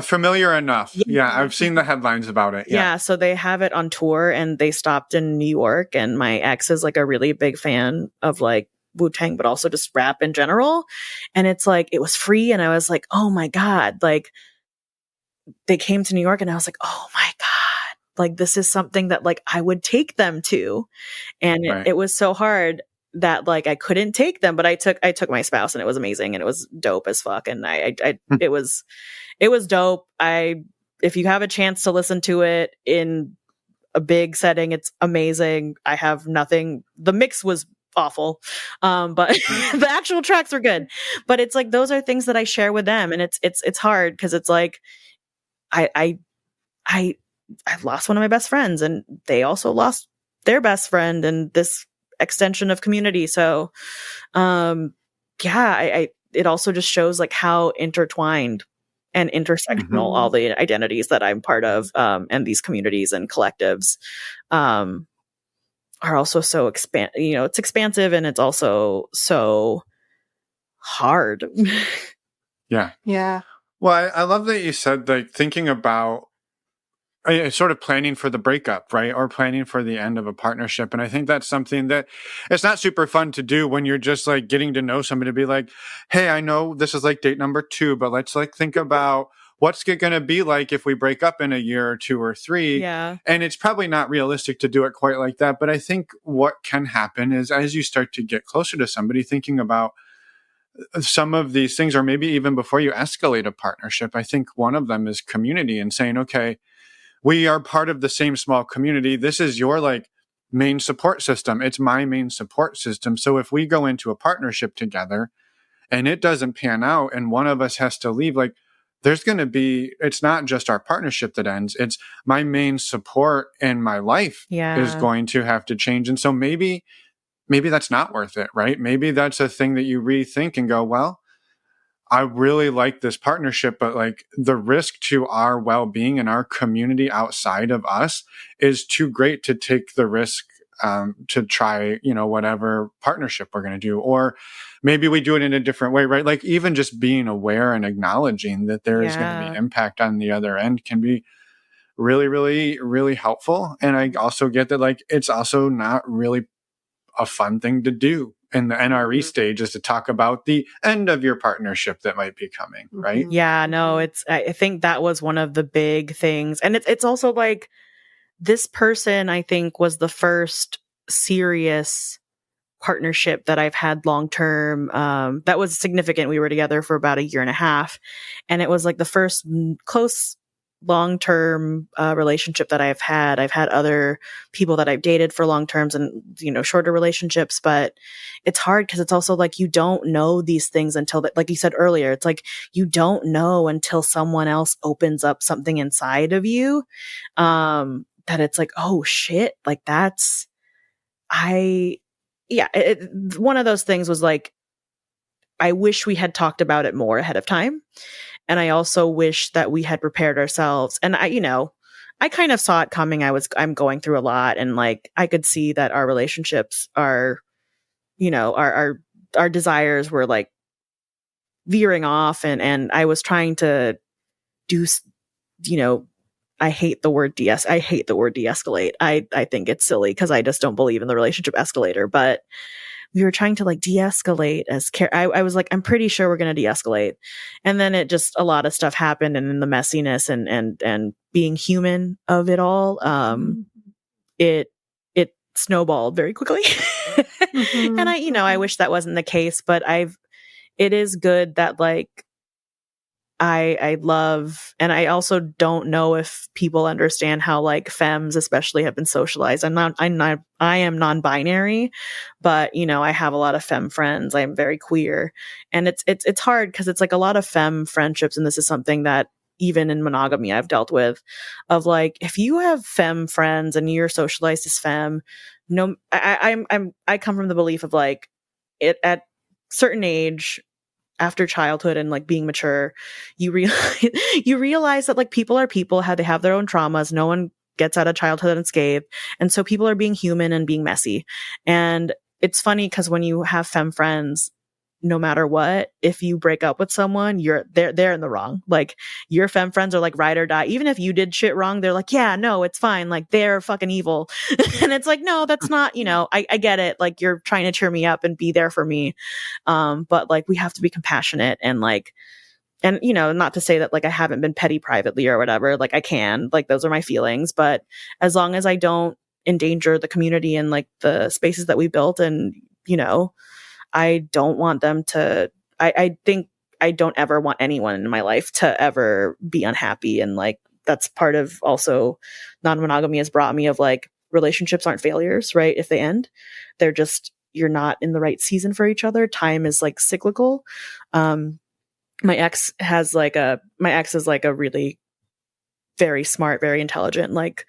Familiar enough. Yeah, I've seen the headlines about it. Yeah, so they have it on tour and they stopped in New York, and my ex is like a really big fan of like Wu-Tang, but also just rap in general. And it's like, it was free. And I was like, oh my God, like they came to New York and I was like, oh my God, like this is something that like I would take them to. And it was so hard that like I couldn't take them, but I took my spouse and it was amazing and it was dope as fuck. And it was dope. If you have a chance to listen to it in a big setting, it's amazing. I have nothing. The mix was awful. But the actual tracks were good. But it's like, those are things that I share with them. And it's hard because it's like, I lost one of my best friends and they also lost their best friend and this extension of community. So, it also just shows like how intertwined and intersectional all the identities that I'm part of, and these communities and collectives, are also so it's expansive and it's also so hard. Yeah. Yeah. Well, I love that you said like thinking about sort of planning for the breakup, right? Or planning for the end of a partnership. And I think that's something that it's not super fun to do when you're just like getting to know somebody, to be like, hey, I know this is like date number 2, but let's like think about what's it going to be like if we break up in a year or 2 or 3? Yeah. And it's probably not realistic to do it quite like that. But I think what can happen is as you start to get closer to somebody, thinking about some of these things, or maybe even before you escalate a partnership, I think one of them is community and saying, okay, we are part of the same small community. This is your like main support system. It's my main support system. So if we go into a partnership together and it doesn't pan out and one of us has to leave, like there's going to be, it's not just our partnership that ends. It's my main support in my life is going to have to change. And so maybe that's not worth it, right? Maybe that's a thing that you rethink and go, well, I really like this partnership, but like the risk to our well-being and our community outside of us is too great to take the risk to try, whatever partnership we're going to do. Or maybe we do it in a different way, right? Like even just being aware and acknowledging that there is going to be impact on the other end can be really, really, really helpful. And I also get that like it's also not really a fun thing to do in the NRE stage is to talk about the end of your partnership that might be coming, right? Yeah, no, I think that was one of the big things. And it's also like this person, I think, was the first serious partnership that I've had long term. That was significant. We were together for about 1.5 years. And it was like the first close long-term relationship that I've had. I've had other people that I've dated for long terms and, shorter relationships, but it's hard because it's also like, you don't know these things until that, like you said earlier, it's like, you don't know until someone else opens up something inside of you, that it's like, oh shit, like one of those things was like, I wish we had talked about it more ahead of time. And I also wish that we had prepared ourselves. And I kind of saw it coming. I'm going through a lot, and like, I could see that our relationships are, our desires were like veering off, and I was trying to do, I hate the word de-escalate. I think it's silly because I just don't believe in the relationship escalator, but we were trying to like de-escalate as care. I was like, I'm pretty sure we're going to de-escalate. And then it just, a lot of stuff happened, and in the messiness and being human of it all, it snowballed very quickly. And I wish that wasn't the case, but it is good that like, I love, and I also don't know if people understand how like femmes especially have been socialized. I am non-binary, but I have a lot of femme friends. I am very queer, and it's hard because it's like a lot of femme friendships. And this is something that even in monogamy I've dealt with, of like, if you have femme friends and you're socialized as femme, I come from the belief of like, it at certain age, after childhood and like being mature, you realize that like people are people, how they have their own traumas. No one gets out of childhood unscathed. And so people are being human and being messy. And it's funny because when you have femme friends, no matter what, if you break up with someone, they're in the wrong. Like, your femme friends are like ride or die. Even if you did shit wrong, they're like, yeah, no, it's fine. Like, they're fucking evil. And it's like, no, that's not, I get it. Like, you're trying to cheer me up and be there for me. But like, we have to be compassionate and like, and not to say that like I haven't been petty privately or whatever. Like, I can, like, those are my feelings, but as long as I don't endanger the community and like the spaces that we built, and I don't want them to, I think I don't ever want anyone in my life to ever be unhappy. And like, that's part of also non-monogamy has brought me of like, relationships aren't failures, right? If they end, they're just, you're not in the right season for each other. Time is like cyclical. My ex is like a really very smart, very intelligent, like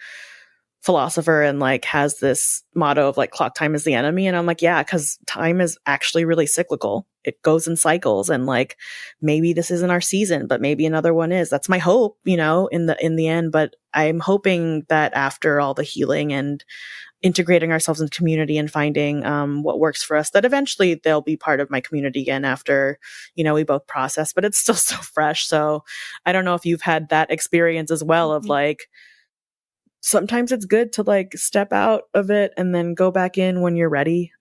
philosopher, and like has this motto of like, clock time is the enemy. And I'm like, yeah, because time is actually really cyclical. It goes in cycles, and like, maybe this isn't our season, but maybe another one is. That's my hope, in the end. But I'm hoping that after all the healing and integrating ourselves into community and finding what works for us, that eventually they'll be part of my community again after, we both process, but it's still so fresh. So I don't know if you've had that experience as well of like, sometimes it's good to like step out of it and then go back in when you're ready.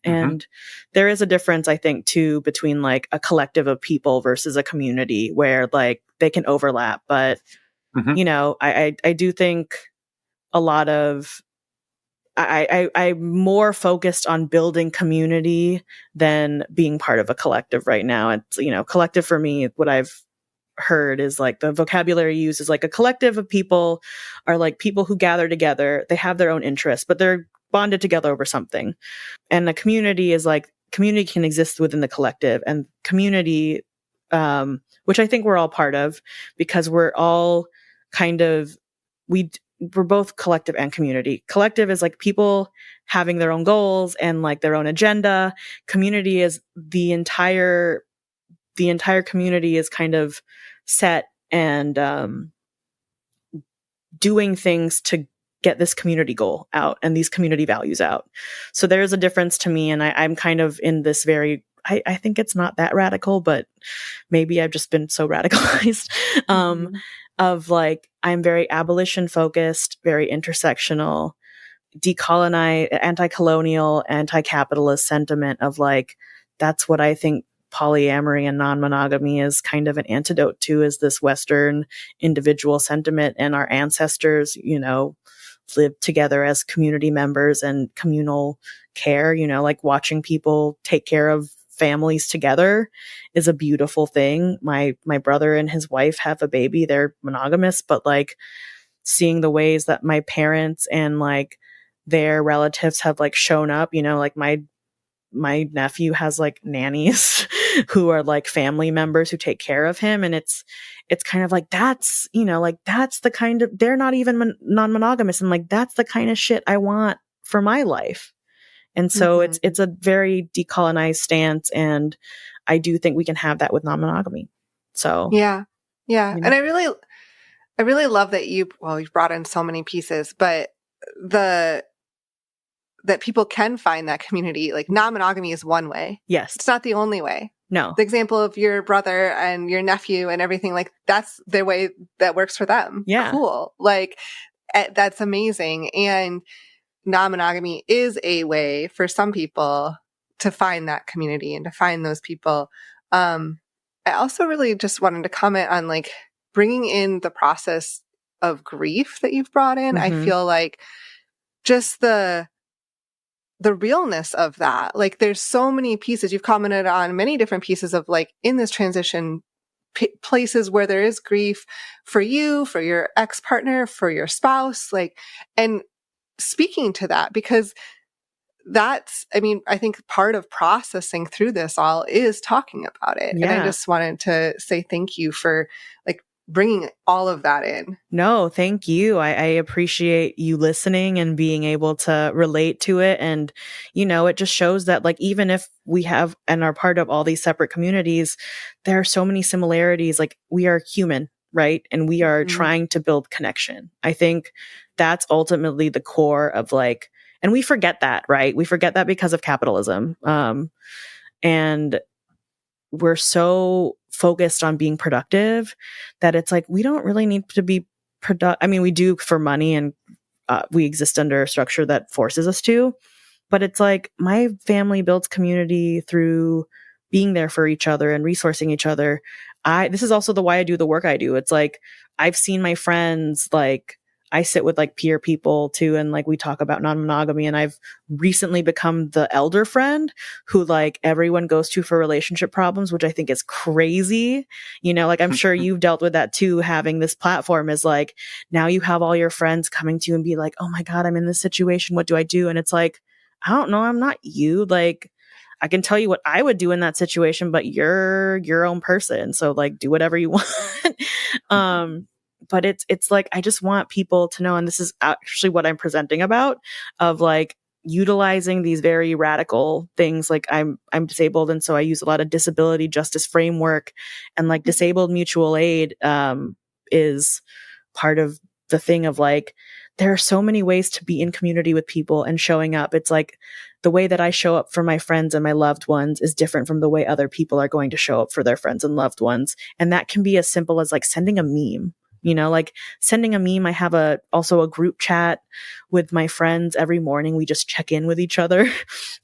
And there is a difference, I think, too, between like a collective of people versus a community where like they can overlap. But, you know, I do think a lot of, I'm more focused on building community than being part of a collective right now. It's, you know, collective for me, what I've heard is like the vocabulary used is like a collective of people are like people who gather together. They have their own interests, but they're bonded together over something. And the community is like, community can exist within the collective, and community, which I think we're all part of, because we're all kind of, we're both collective and community. Collective is like people having their own goals and like their own agenda. Community is the entire community is kind of set and doing things to get this community goal out and these community values out. So there's a difference to me, and I'm kind of in this very, I think it's not that radical, but maybe I've just been so radicalized. Of like, I'm very abolition focused, very intersectional, decolonize, anti-colonial, anti-capitalist sentiment of like, that's what I think polyamory and non-monogamy is kind of an antidote to, is this Western individual sentiment. And our ancestors, you know, lived together as community members and communal care, you know, like watching people take care of families together is a beautiful thing. My brother and his wife have a baby. They're monogamous, but like seeing the ways that my parents and like their relatives have like shown up, you know, like my nephew has like nannies who are like family members who take care of him. And it's kind of like, that's, you know, like that's the kind of, they're not even non-monogamous. And like, that's the kind of shit I want for my life. And so it's a very decolonized stance. And I do think we can have that with non-monogamy. So, yeah. you know. And I really love that you've brought in so many pieces, but that people can find that community. Like non-monogamy is one way. Yes. It's not the only way. No. The example of your brother and your nephew and everything, like that's the way that works for them. Yeah. Cool. Like that's amazing. And non-monogamy is a way for some people to find that community and to find those people. I also really just wanted to comment on like bringing in the process of grief that you've brought in. I feel like just the realness of that, like there's so many pieces you've commented on, many different pieces of like in this transition places where there is grief for you, for your ex-partner, for your spouse, like, and speaking to that, because that's, I mean, I think part of processing through this all is talking about it. Yeah. And I just wanted to say thank you for like bringing all of that in. No, thank you. I appreciate you listening and being able to relate to it. And, you know, it just shows that like, even if we have and are part of all these separate communities, there are so many similarities. Like we are human, right? And we are trying to build connection. I think that's ultimately the core of like, and we forget that, right? We forget that because of capitalism. And we're so focused on being productive that it's like, we don't really need to be I mean, we do for money, and we exist under a structure that forces us to, but it's like my family builds community through being there for each other and resourcing each other. This is also why I do the work I do. It's like, I've seen my friends, like I sit with like peer people too. And like, we talk about non-monogamy, and I've recently become the elder friend who like everyone goes to for relationship problems, which I think is crazy. You know, like I'm sure you've dealt with that too. Having this platform is like, now you have all your friends coming to you and be like, oh my God, I'm in this situation. What do I do? And it's like, I don't know. I'm not you. Like, I can tell you what I would do in that situation, but you're your own person. So like, do whatever you want. But it's like, I just want people to know, and this is actually what I'm presenting about, of like utilizing these very radical things. Like I'm disabled. And so I use a lot of disability justice framework, and like disabled mutual aid, is part of the thing of like, there are so many ways to be in community with people and showing up. It's like the way that I show up for my friends and my loved ones is different from the way other people are going to show up for their friends and loved ones. And that can be as simple as like sending a meme. You know, like sending a meme. I have also a group chat with my friends every morning. We just check in with each other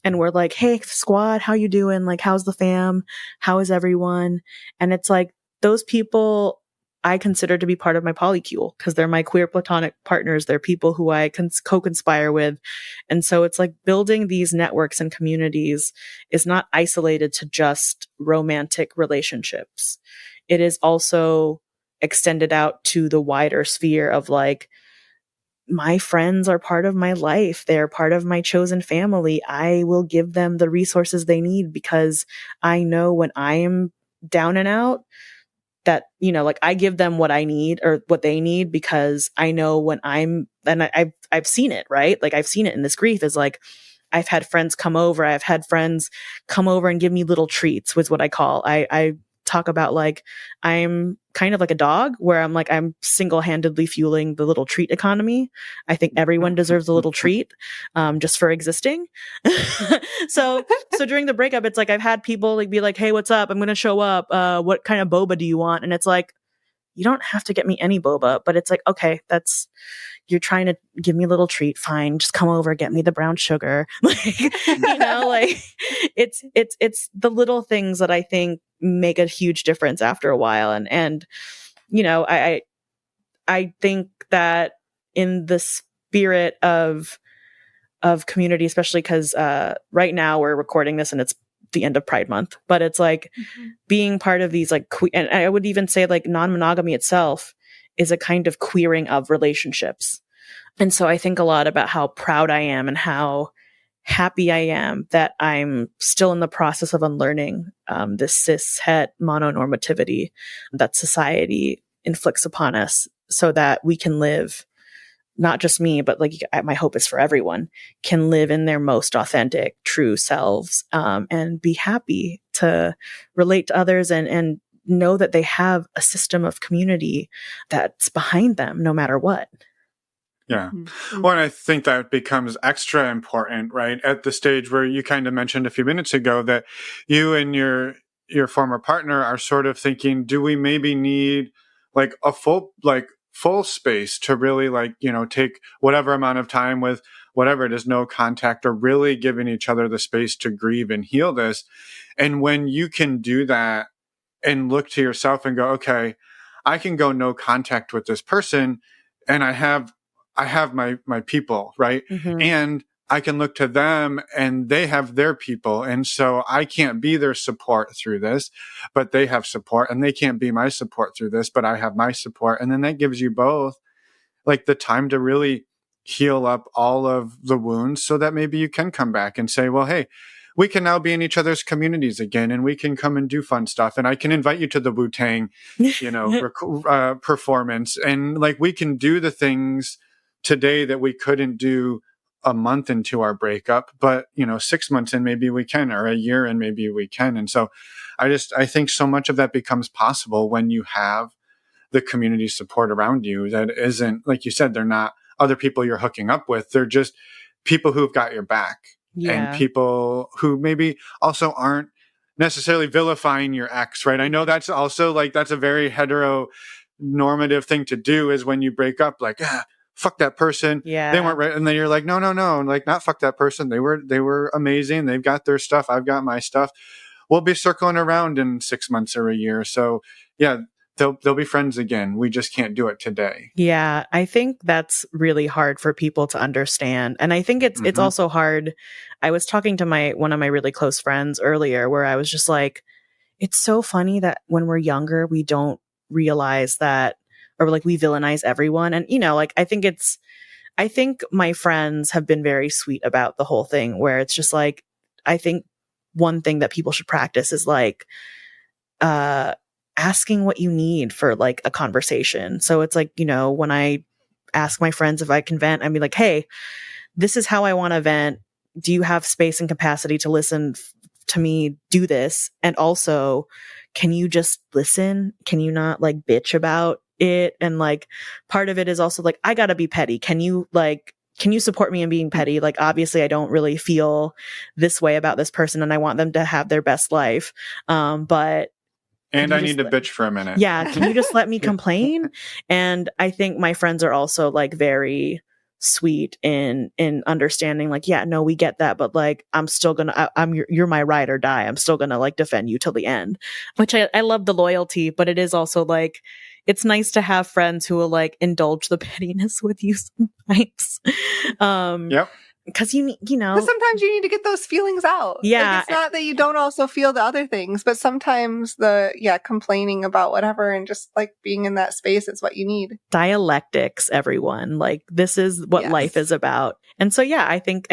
and we're like, hey, squad, how you doing? Like, how's the fam? How is everyone? And it's like, those people I consider to be part of my polycule because they're my queer platonic partners. They're people who I co-conspire with. And so it's like building these networks and communities is not isolated to just romantic relationships. It is also extended out to the wider sphere of like, my friends are part of my life. They're part of my chosen family. I will give them the resources they need because I know when I am down and out, that, you know, like I give them what I need or what they need because I know when I've seen it, right? Like I've seen it in this grief is like, I've had friends come over. I've had friends come over and give me little treats was what I call. I talk about like, I'm kind of like a dog where I'm like, I'm single-handedly fueling the little treat economy. I think everyone deserves a little treat, just for existing. So during the breakup, it's like, I've had people like be like, hey, what's up? I'm going to show up. What kind of boba do you want? And it's like, you don't have to get me any boba, but it's like, okay, you're trying to give me a little treat. Fine. Just come over, get me the brown sugar. Like, you know, like it's the little things that I think make a huge difference after a while. And, you know, I think that in the spirit of community, especially because, right now we're recording this and it's the end of Pride Month, but it's like being part of these like, and I would even say like non-monogamy itself is a kind of queering of relationships. And so I think a lot about how proud I am and how happy I am that I'm still in the process of unlearning this cis-het mononormativity that society inflicts upon us so that we can live, not just me, but like my hope is for everyone, can live in their most authentic, true selves and be happy to relate to others and know that they have a system of community that's behind them no matter what. Yeah. Well, and I think that becomes extra important, right? At the stage where you kind of mentioned a few minutes ago that you and your former partner are sort of thinking, do we maybe need like a full space to really like, you know, take whatever amount of time with whatever it is, no contact, or really giving each other the space to grieve and heal this. And when you can do that and look to yourself and go, okay, I can go no contact with this person and I have my people, right? Mm-hmm. And I can look to them and they have their people. And so I can't be their support through this, but they have support, and they can't be my support through this, but I have my support. And then that gives you both like the time to really heal up all of the wounds so that maybe you can come back and say, well, hey, we can now be in each other's communities again, and we can come and do fun stuff. And I can invite you to the Wu-Tang, you know, performance. And like, we can do the things today that we couldn't do a month into our breakup, but you know, 6 months in, maybe we can, or a year in, maybe we can. And so I think so much of that becomes possible when you have the community support around you that isn't, like you said, they're not other people you're hooking up with. They're just people who've got your back. Yeah. And people who maybe also aren't necessarily vilifying your ex, right? I know that's also like, that's a very heteronormative thing to do, is when you break up, like, fuck that person. Yeah. They weren't right. And then you're like, no, like, not fuck that person. They were amazing. They've got their stuff. I've got my stuff. We'll be circling around in 6 months or a year. So yeah, they'll be friends again. We just can't do it today. Yeah, I think that's really hard for people to understand. And I think it's also hard. I was talking to one of my really close friends earlier where I was just like, it's so funny that when we're younger, we don't realize that, or like we villainize everyone. And, you know, like I think my friends have been very sweet about the whole thing, where it's just like, I think one thing that people should practice is like, asking what you need for like a conversation. So it's like, you know, when I ask my friends if I can vent, I'd be like, hey, this is how I want to vent. Do you have space and capacity to listen to me do this? And also, can you just listen? Can you not like bitch about it? And like, part of it is also like, I gotta be petty. Can you support me in being petty? Like, obviously I don't really feel this way about this person and I want them to have their best life. But and I need to bitch for a minute. Yeah. Can you just let me complain? And I think my friends are also like very sweet in understanding like, yeah, no, we get that. But like, I'm still gonna, you're my ride or die. I'm still gonna like defend you till the end, which I love the loyalty, but it is also like, it's nice to have friends who will like indulge the pettiness with you sometimes. Yep. Because you know, Because sometimes you need to get those feelings out. Yeah. Like, it's not that you don't also feel the other things, but sometimes complaining about whatever and just like being in that space is what you need. dialectics, everyone. Like, this is what Yes. life is about. And so, yeah, I think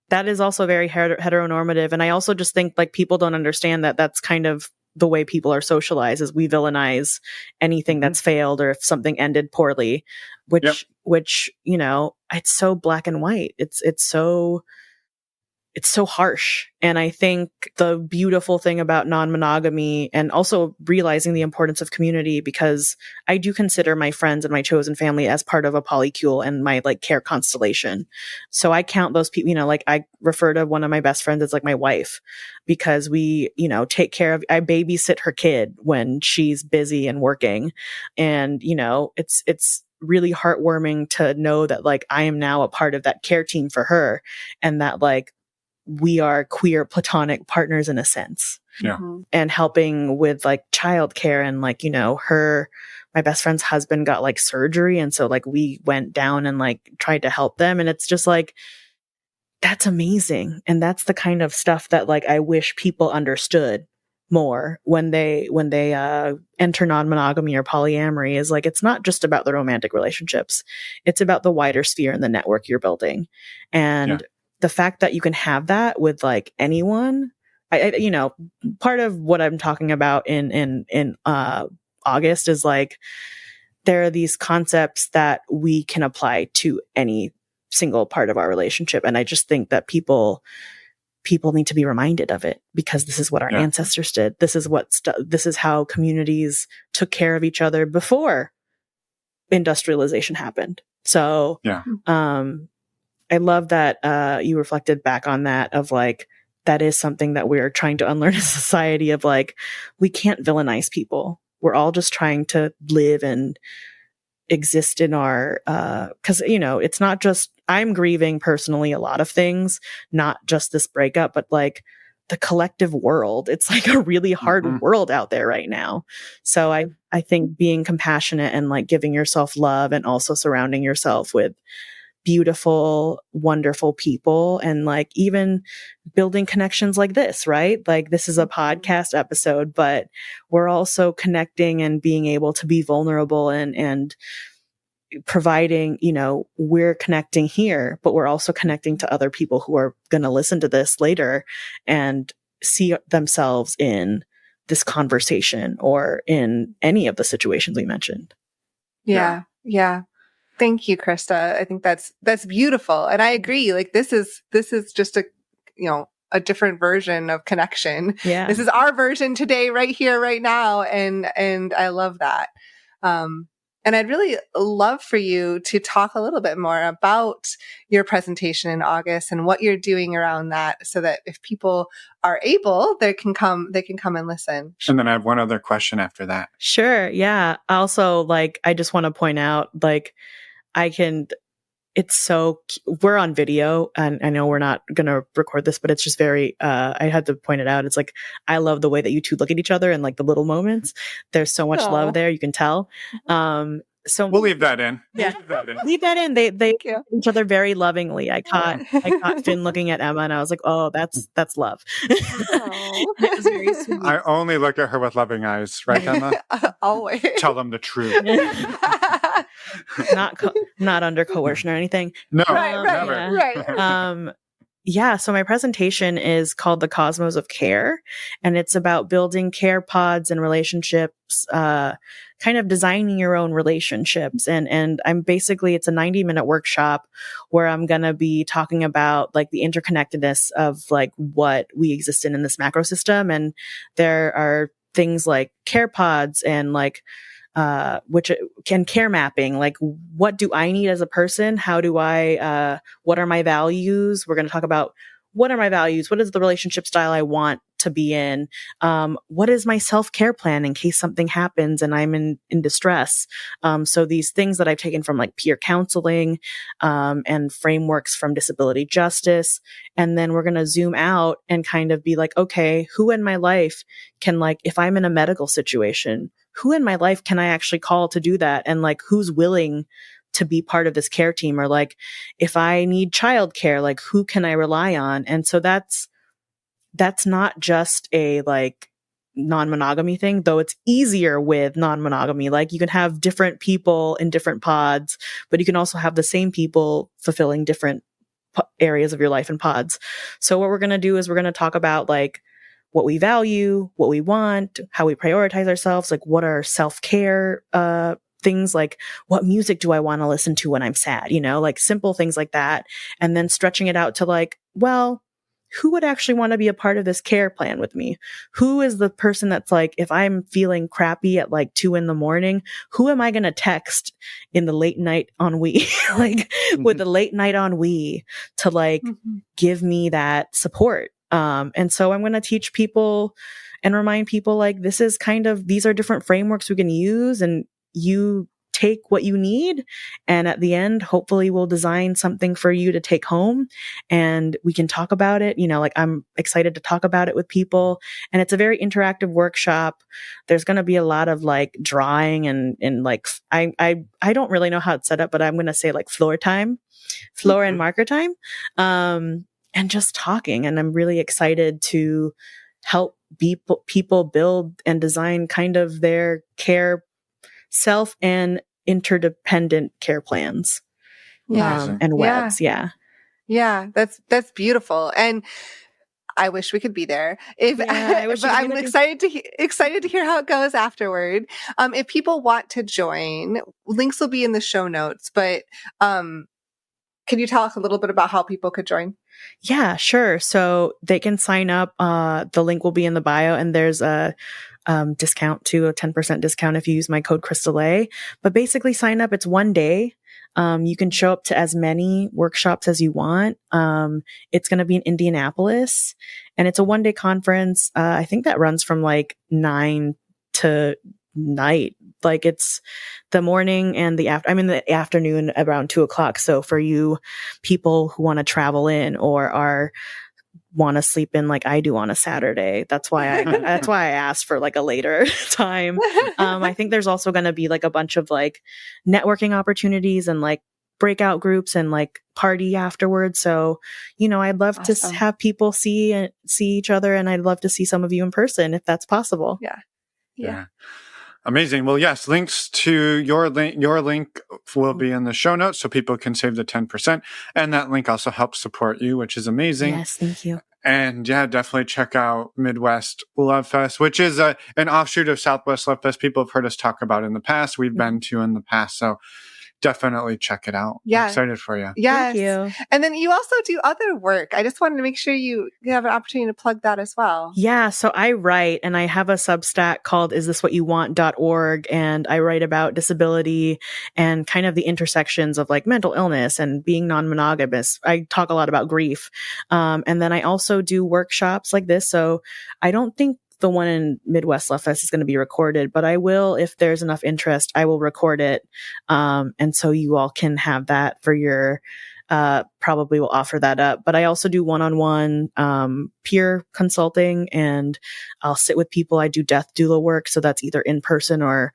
that is also very heteronormative. And I also just think like people don't understand that that's kind of the way people are socialized, is we villainize anything that's failed or if something ended poorly, which, you know, it's so black and white. It's so harsh. And I think the beautiful thing about non-monogamy, and also realizing the importance of community, because I do consider my friends and my chosen family as part of a polycule and my like care constellation. So I count those people, you know, like I refer to one of my best friends as like my wife, because we, you know, take care of, I babysit her kid when she's busy and working. And, you know, it's really heartwarming to know that like I am now a part of that care team for her, and that like we are queer platonic partners in a sense. Yeah. And helping with like childcare, and like, you know, my best friend's husband got like surgery. And so like we went down and like tried to help them. And it's just like, that's amazing. And that's the kind of stuff that like I wish people understood more when they enter non-monogamy or polyamory, is like, it's not just about the romantic relationships. It's about the wider sphere and the network you're building. And the fact that you can have that with like anyone, I you know, part of what I'm talking about in August is like, there are these concepts that we can apply to any single part of our relationship. And I just think that people need to be reminded of it, because this is what our ancestors did. This is this is how communities took care of each other before industrialization happened. So, I love that you reflected back on that, of like, that is something that we're trying to unlearn as a society, of like, we can't villainize people. We're all just trying to live and exist in our, cause you know, it's not just, I'm grieving personally a lot of things, not just this breakup, but like the collective world. It's like a really hard world out there right now. So I think being compassionate and like giving yourself love, and also surrounding yourself with beautiful, wonderful people, and like even building connections like this, right? Like, this is a podcast episode, but we're also connecting and being able to be vulnerable and providing, you know, we're connecting here, but we're also connecting to other people who are going to listen to this later and see themselves in this conversation or in any of the situations we mentioned. Yeah. Thank you, Christa. I think that's beautiful. And I agree. Like, this is just a, you know, a different version of connection. Yeah. This is our version today, right here, right now. And I love that. And I'd really love for you to talk a little bit more about your presentation in August and what you're doing around that, so that if people are able, they can come and listen. And then I have one other question after that. Sure. Yeah. Also, like, I just want to point out, like, we're on video, and I know we're not going to record this, but it's just very, I had to point it out. It's like, I love the way that you two look at each other and like the little moments. There's so much love there. You can tell. So we'll leave that in. Yeah, leave that in. They each other very lovingly. I caught Finn looking at Emma, and I was like, "Oh, that's love." That was very sweet. I only look at her with loving eyes, right, Emma? Always. Tell them the truth. Not under coercion or anything. No, Right. Yeah, so my presentation is called The Cosmos of Care, and it's about building care pods and relationships, kind of designing your own relationships. And I'm basically, it's a 90-minute workshop where I'm going to be talking about like the interconnectedness of like what we exist in this macro system. And there are things like care pods and like, which can care mapping, like what do I need as a person? How do I, what are my values? We're going to talk about what are my values? What is the relationship style I want to be in? What is my self-care plan in case something happens and I'm in distress? So these things that I've taken from like peer counseling, and frameworks from disability justice. And then we're going to zoom out and kind of be like, okay, who in my life can, like, if I'm in a medical situation, who in my life can I actually call to do that? And like, who's willing to be part of this care team? Or like, if I need childcare, like, who can I rely on? And so that's not just a like non-monogamy thing, though it's easier with non-monogamy. Like, you can have different people in different pods, but you can also have the same people fulfilling different areas of your life in pods. So what we're going to do is we're going to talk about like what we value, what we want, how we prioritize ourselves, like what are self-care things, like what music do I want to listen to when I'm sad, you know, like simple things like that. And then stretching it out to like, well, who would actually want to be a part of this care plan with me? Who is the person that's like, if I'm feeling crappy at like 2 a.m, who am I going to text in the late night ennui, like with the late night ennui to like give me that support? And so I'm going to teach people and remind people like, this is kind of, these are different frameworks we can use, and you take what you need. And at the end, hopefully we'll design something for you to take home and we can talk about it. You know, like I'm excited to talk about it with people, and it's a very interactive workshop. There's going to be a lot of like drawing and like, I don't really know how it's set up, but I'm going to say like floor and marker time. And just talking. And I'm really excited to help people build and design kind of their care self and interdependent care plans. And webs. Yeah. That's beautiful. And I wish we could be there. But I'm excited to hear how it goes afterward. If people want to join, links will be in the show notes, but can you tell us a little bit about how people could join? Yeah, sure. So they can sign up. The link will be in the bio, and there's a discount to a 10% discount if you use my code Christa Lei. But basically sign up. It's 1 day. You can show up to as many workshops as you want. It's going to be in Indianapolis, and it's a 1 day conference. I think that runs from like 9 to night. Like it's the morning and I'm in the afternoon around 2:00. So for you people who want to travel in or want to sleep in like I do on a Saturday, that's why I asked for like a later time. I think there's also going to be like a bunch of like networking opportunities and like breakout groups and like party afterwards. So, you know, I'd love to have people see each other, and I'd love to see some of you in person if that's possible. Yeah. Amazing. Well, yes, links to your link will be in the show notes so people can save the 10%. And that link also helps support you, which is amazing. Yes, thank you. And yeah, definitely check out Midwest Love Fest, which is an offshoot of Southwest Love Fest. People have heard us talk about in the past. We've been to in the past. So definitely check it out. Yeah. I'm excited for you. Yes. Thank you. And then you also do other work. I just wanted to make sure you have an opportunity to plug that as well. Yeah. So I write, and I have a Substack called isthiswhatyouwant.org. And I write about disability and kind of the intersections of like mental illness and being non-monogamous. I talk a lot about grief. And then I also do workshops like this. So I don't think the one in Midwest Love Fest is going to be recorded, but I will, if there's enough interest, I will record it. And so you all can have that for your, probably will offer that up. But I also do one-on-one, peer consulting, and I'll sit with people. I do death doula work. So that's either in person or,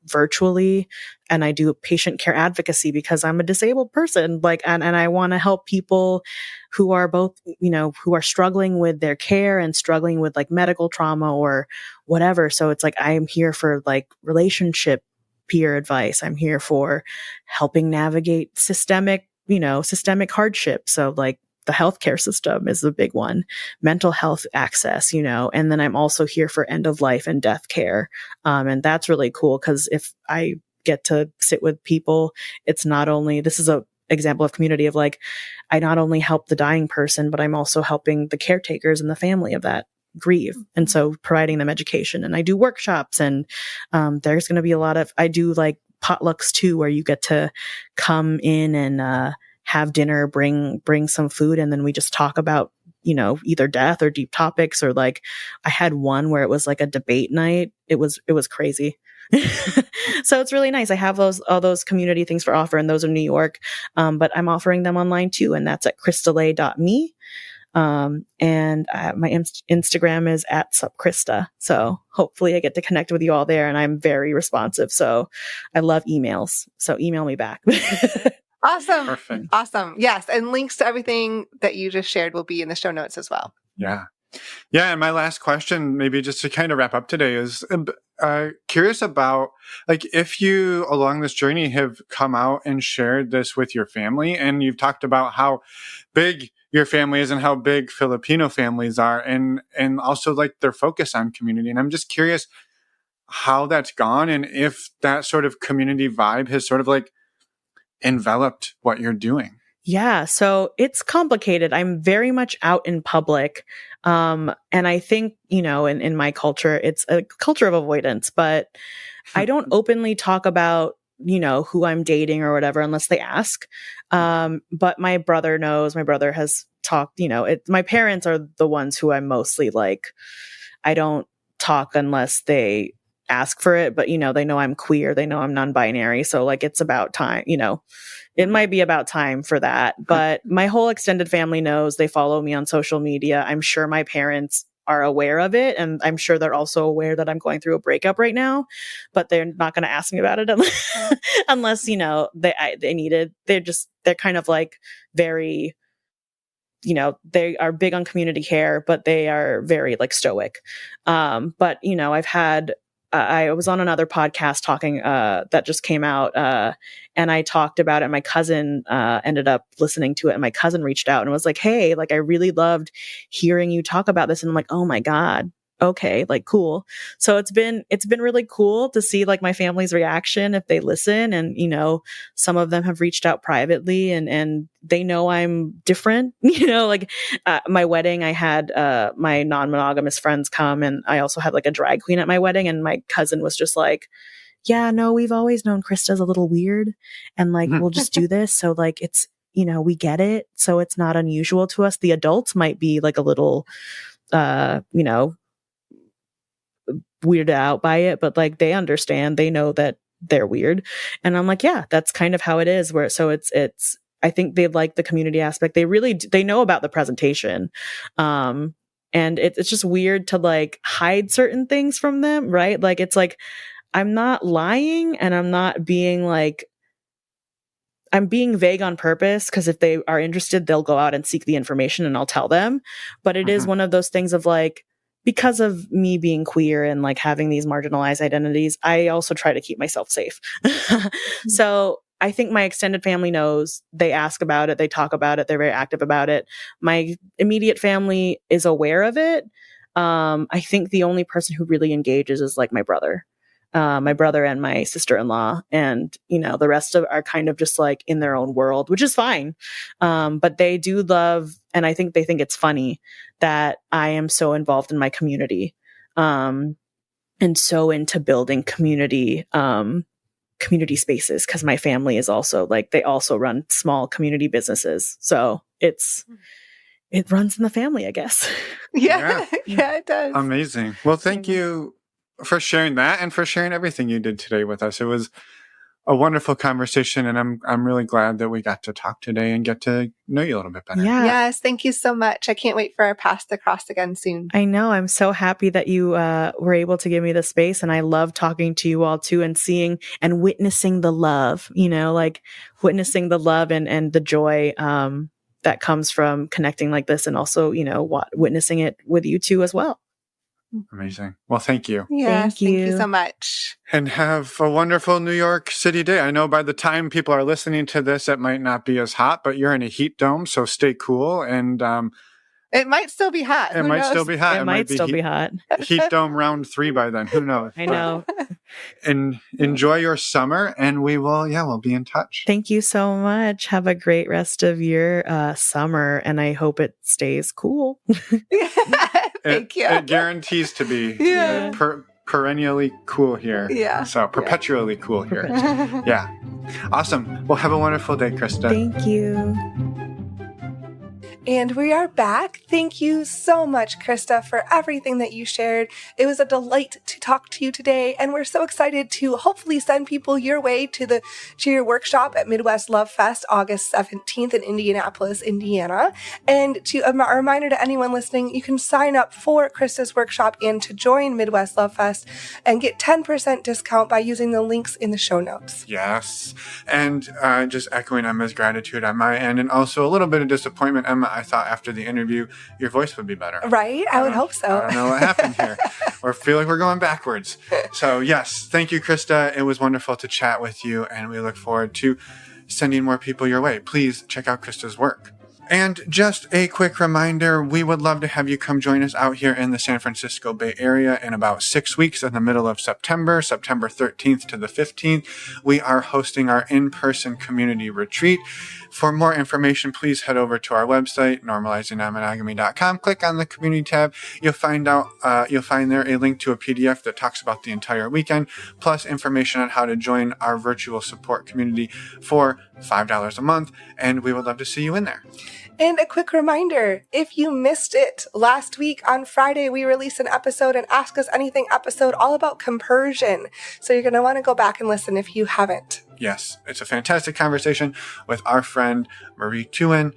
virtually. And I do patient care advocacy because I'm a disabled person, and I want to help people who are both, who are struggling with their care and struggling with like medical trauma or whatever. So it's like, I'm here for like relationship peer advice. I'm here for helping navigate systemic hardship. So like the healthcare system is the big one, mental health access, and then I'm also here for end of life and death care. And that's really cool because if I get to sit with people, it's not only, this is a example of community of like, I not only help the dying person, but I'm also helping the caretakers and the family of that grieve. And so providing them education, and I do workshops, and there's going to be I do like potlucks too, where you get to come in and, have dinner, bring some food, and then we just talk about, either death or deep topics, or like I had one where it was like a debate night. It was crazy. So it's really nice. I have all those community things for offer, and those are New York. But I'm offering them online too, and that's at christalei.me. And my Instagram is at @subkrista. So hopefully I get to connect with you all there, and I'm very responsive. So I love emails. So email me back. Awesome. Perfect. Awesome. Yes. And links to everything that you just shared will be in the show notes as well. Yeah. Yeah. And my last question, maybe just to kind of wrap up today, is curious about, like, if you along this journey have come out and shared this with your family, and you've talked about how big your family is and how big Filipino families are, and also like their focus on community. And I'm just curious how that's gone, and if that sort of community vibe has sort of like enveloped what you're doing. Yeah, so it's complicated. I'm very much out in public. And I think, in my culture, it's a culture of avoidance, but I don't openly talk about, who I'm dating or whatever, unless they ask. But my brother knows, my brother has talked, my parents are the ones who I'm mostly like, I don't talk unless they ask for it, but, they know I'm queer. They know I'm non-binary. So like, it's about time, it might be about time for that. But my whole extended family knows. They follow me on social media. I'm sure my parents are aware of it. And I'm sure they're also aware that I'm going through a breakup right now, but they're not going to ask me about it unless, they need it. They're kind of like very, they are big on community care, but they are very like stoic. But, I was on another podcast talking, that just came out, and I talked about it. My cousin, ended up listening to it, and my cousin reached out and was like, "Hey, like, I really loved hearing you talk about this." And I'm like, "Oh my God. Okay, like cool." So it's been really cool to see like my family's reaction if they listen. And, some of them have reached out privately, and they know I'm different, like, my wedding, I had, my non-monogamous friends come, and I also had like a drag queen at my wedding. And my cousin was just like, "Yeah, no, we've always known Krista's a little weird, and like, we'll just do this. So like, it's, we get it. So it's not unusual to us. The adults might be like a little, weirded out by it, but like they understand, they know that they're weird." And I'm like, yeah, that's kind of how it is. It's I think they like the community aspect. They know about the presentation. And it's just weird to like hide certain things from them, right? Like, it's like, I'm not lying, and I'm not being like, I'm being vague on purpose, because if they are interested, they'll go out and seek the information and I'll tell them. But it is one of those things of like, because of me being queer and like having these marginalized identities, I also try to keep myself safe. So I think my extended family knows. They ask about it. They talk about it. They're very active about it. My immediate family is aware of it. I think the only person who really engages is like my brother and my sister-in-law, and, the rest of are kind of just like in their own world, which is fine. But they do love, and I think they think it's funny that I am so involved in my community, and so into building community spaces. 'Cause my family is also like, they also run small community businesses. So it runs in the family, I guess. Yeah, it does. Amazing. Well, thank you for sharing that, and for sharing everything you did today with us. It was a wonderful conversation, and I'm really glad that we got to talk today and get to know you a little bit better. Yeah. Yes, thank you so much. I can't wait for our paths to cross again soon. I know. I'm so happy that you were able to give me the space, and I love talking to you all too, and seeing and witnessing the love, like witnessing the love and the joy that comes from connecting like this, and also, witnessing it with you too as well. Amazing. Well, thank you. Yes, thank you so much. And have a wonderful New York City day. I know by the time people are listening to this, it might not be as hot, but you're in a heat dome, so stay cool. And it might still be hot. It might still be hot. It might still be hot. Heat dome round 3 by then. Who knows? I know. And enjoy your summer, and we'll be in touch. Thank you so much. Have a great rest of your summer, and I hope it stays cool. Thank you. It guarantees to be perennially cool here. Yeah. So perpetually cool here. Yeah. Awesome. Well, have a wonderful day, Christa. Thank you. And we are back. Thank you so much, Christa, for everything that you shared. It was a delight to talk to you today, and we're so excited to hopefully send people your way to your workshop at Midwest Love Fest, August 17th in Indianapolis, Indiana. And a reminder to anyone listening, you can sign up for Christa's workshop and to join Midwest Love Fest and get 10% discount by using the links in the show notes. Yes. And just echoing Emma's gratitude on my end, and also a little bit of disappointment, Emma. I thought after the interview, your voice would be better. Right? I would hope so. I don't know what happened here. Or feel like we're going backwards. So yes, thank you, Christa. It was wonderful to chat with you, and we look forward to sending more people your way. Please check out Christa's work. And just a quick reminder, we would love to have you come join us out here in the San Francisco Bay Area in about 6 weeks in the middle of September 13th to the 15th. We are hosting our in-person community retreat. For more information, please head over to our website, normalizingnonmonogamy.com. Click on the community tab. You'll find there a link to a PDF that talks about the entire weekend, plus information on how to join our virtual support community for $5 a month. And we would love to see you in there. And a quick reminder, if you missed it, last week on Friday, we released an episode, an Ask Us Anything episode all about compersion. So you're going to want to go back and listen if you haven't. Yes, it's a fantastic conversation with our friend Marie Tuin.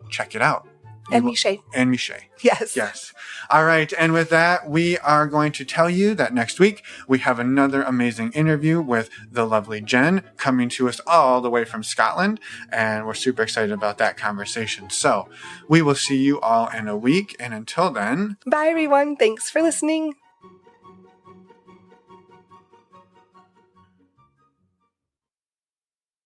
Check it out. And Miche. And Miche. Yes. Yes. All right. And with that, we are going to tell you that next week we have another amazing interview with the lovely Jen coming to us all the way from Scotland. And we're super excited about that conversation. So we will see you all in a week. And until then, bye, everyone. Thanks for listening.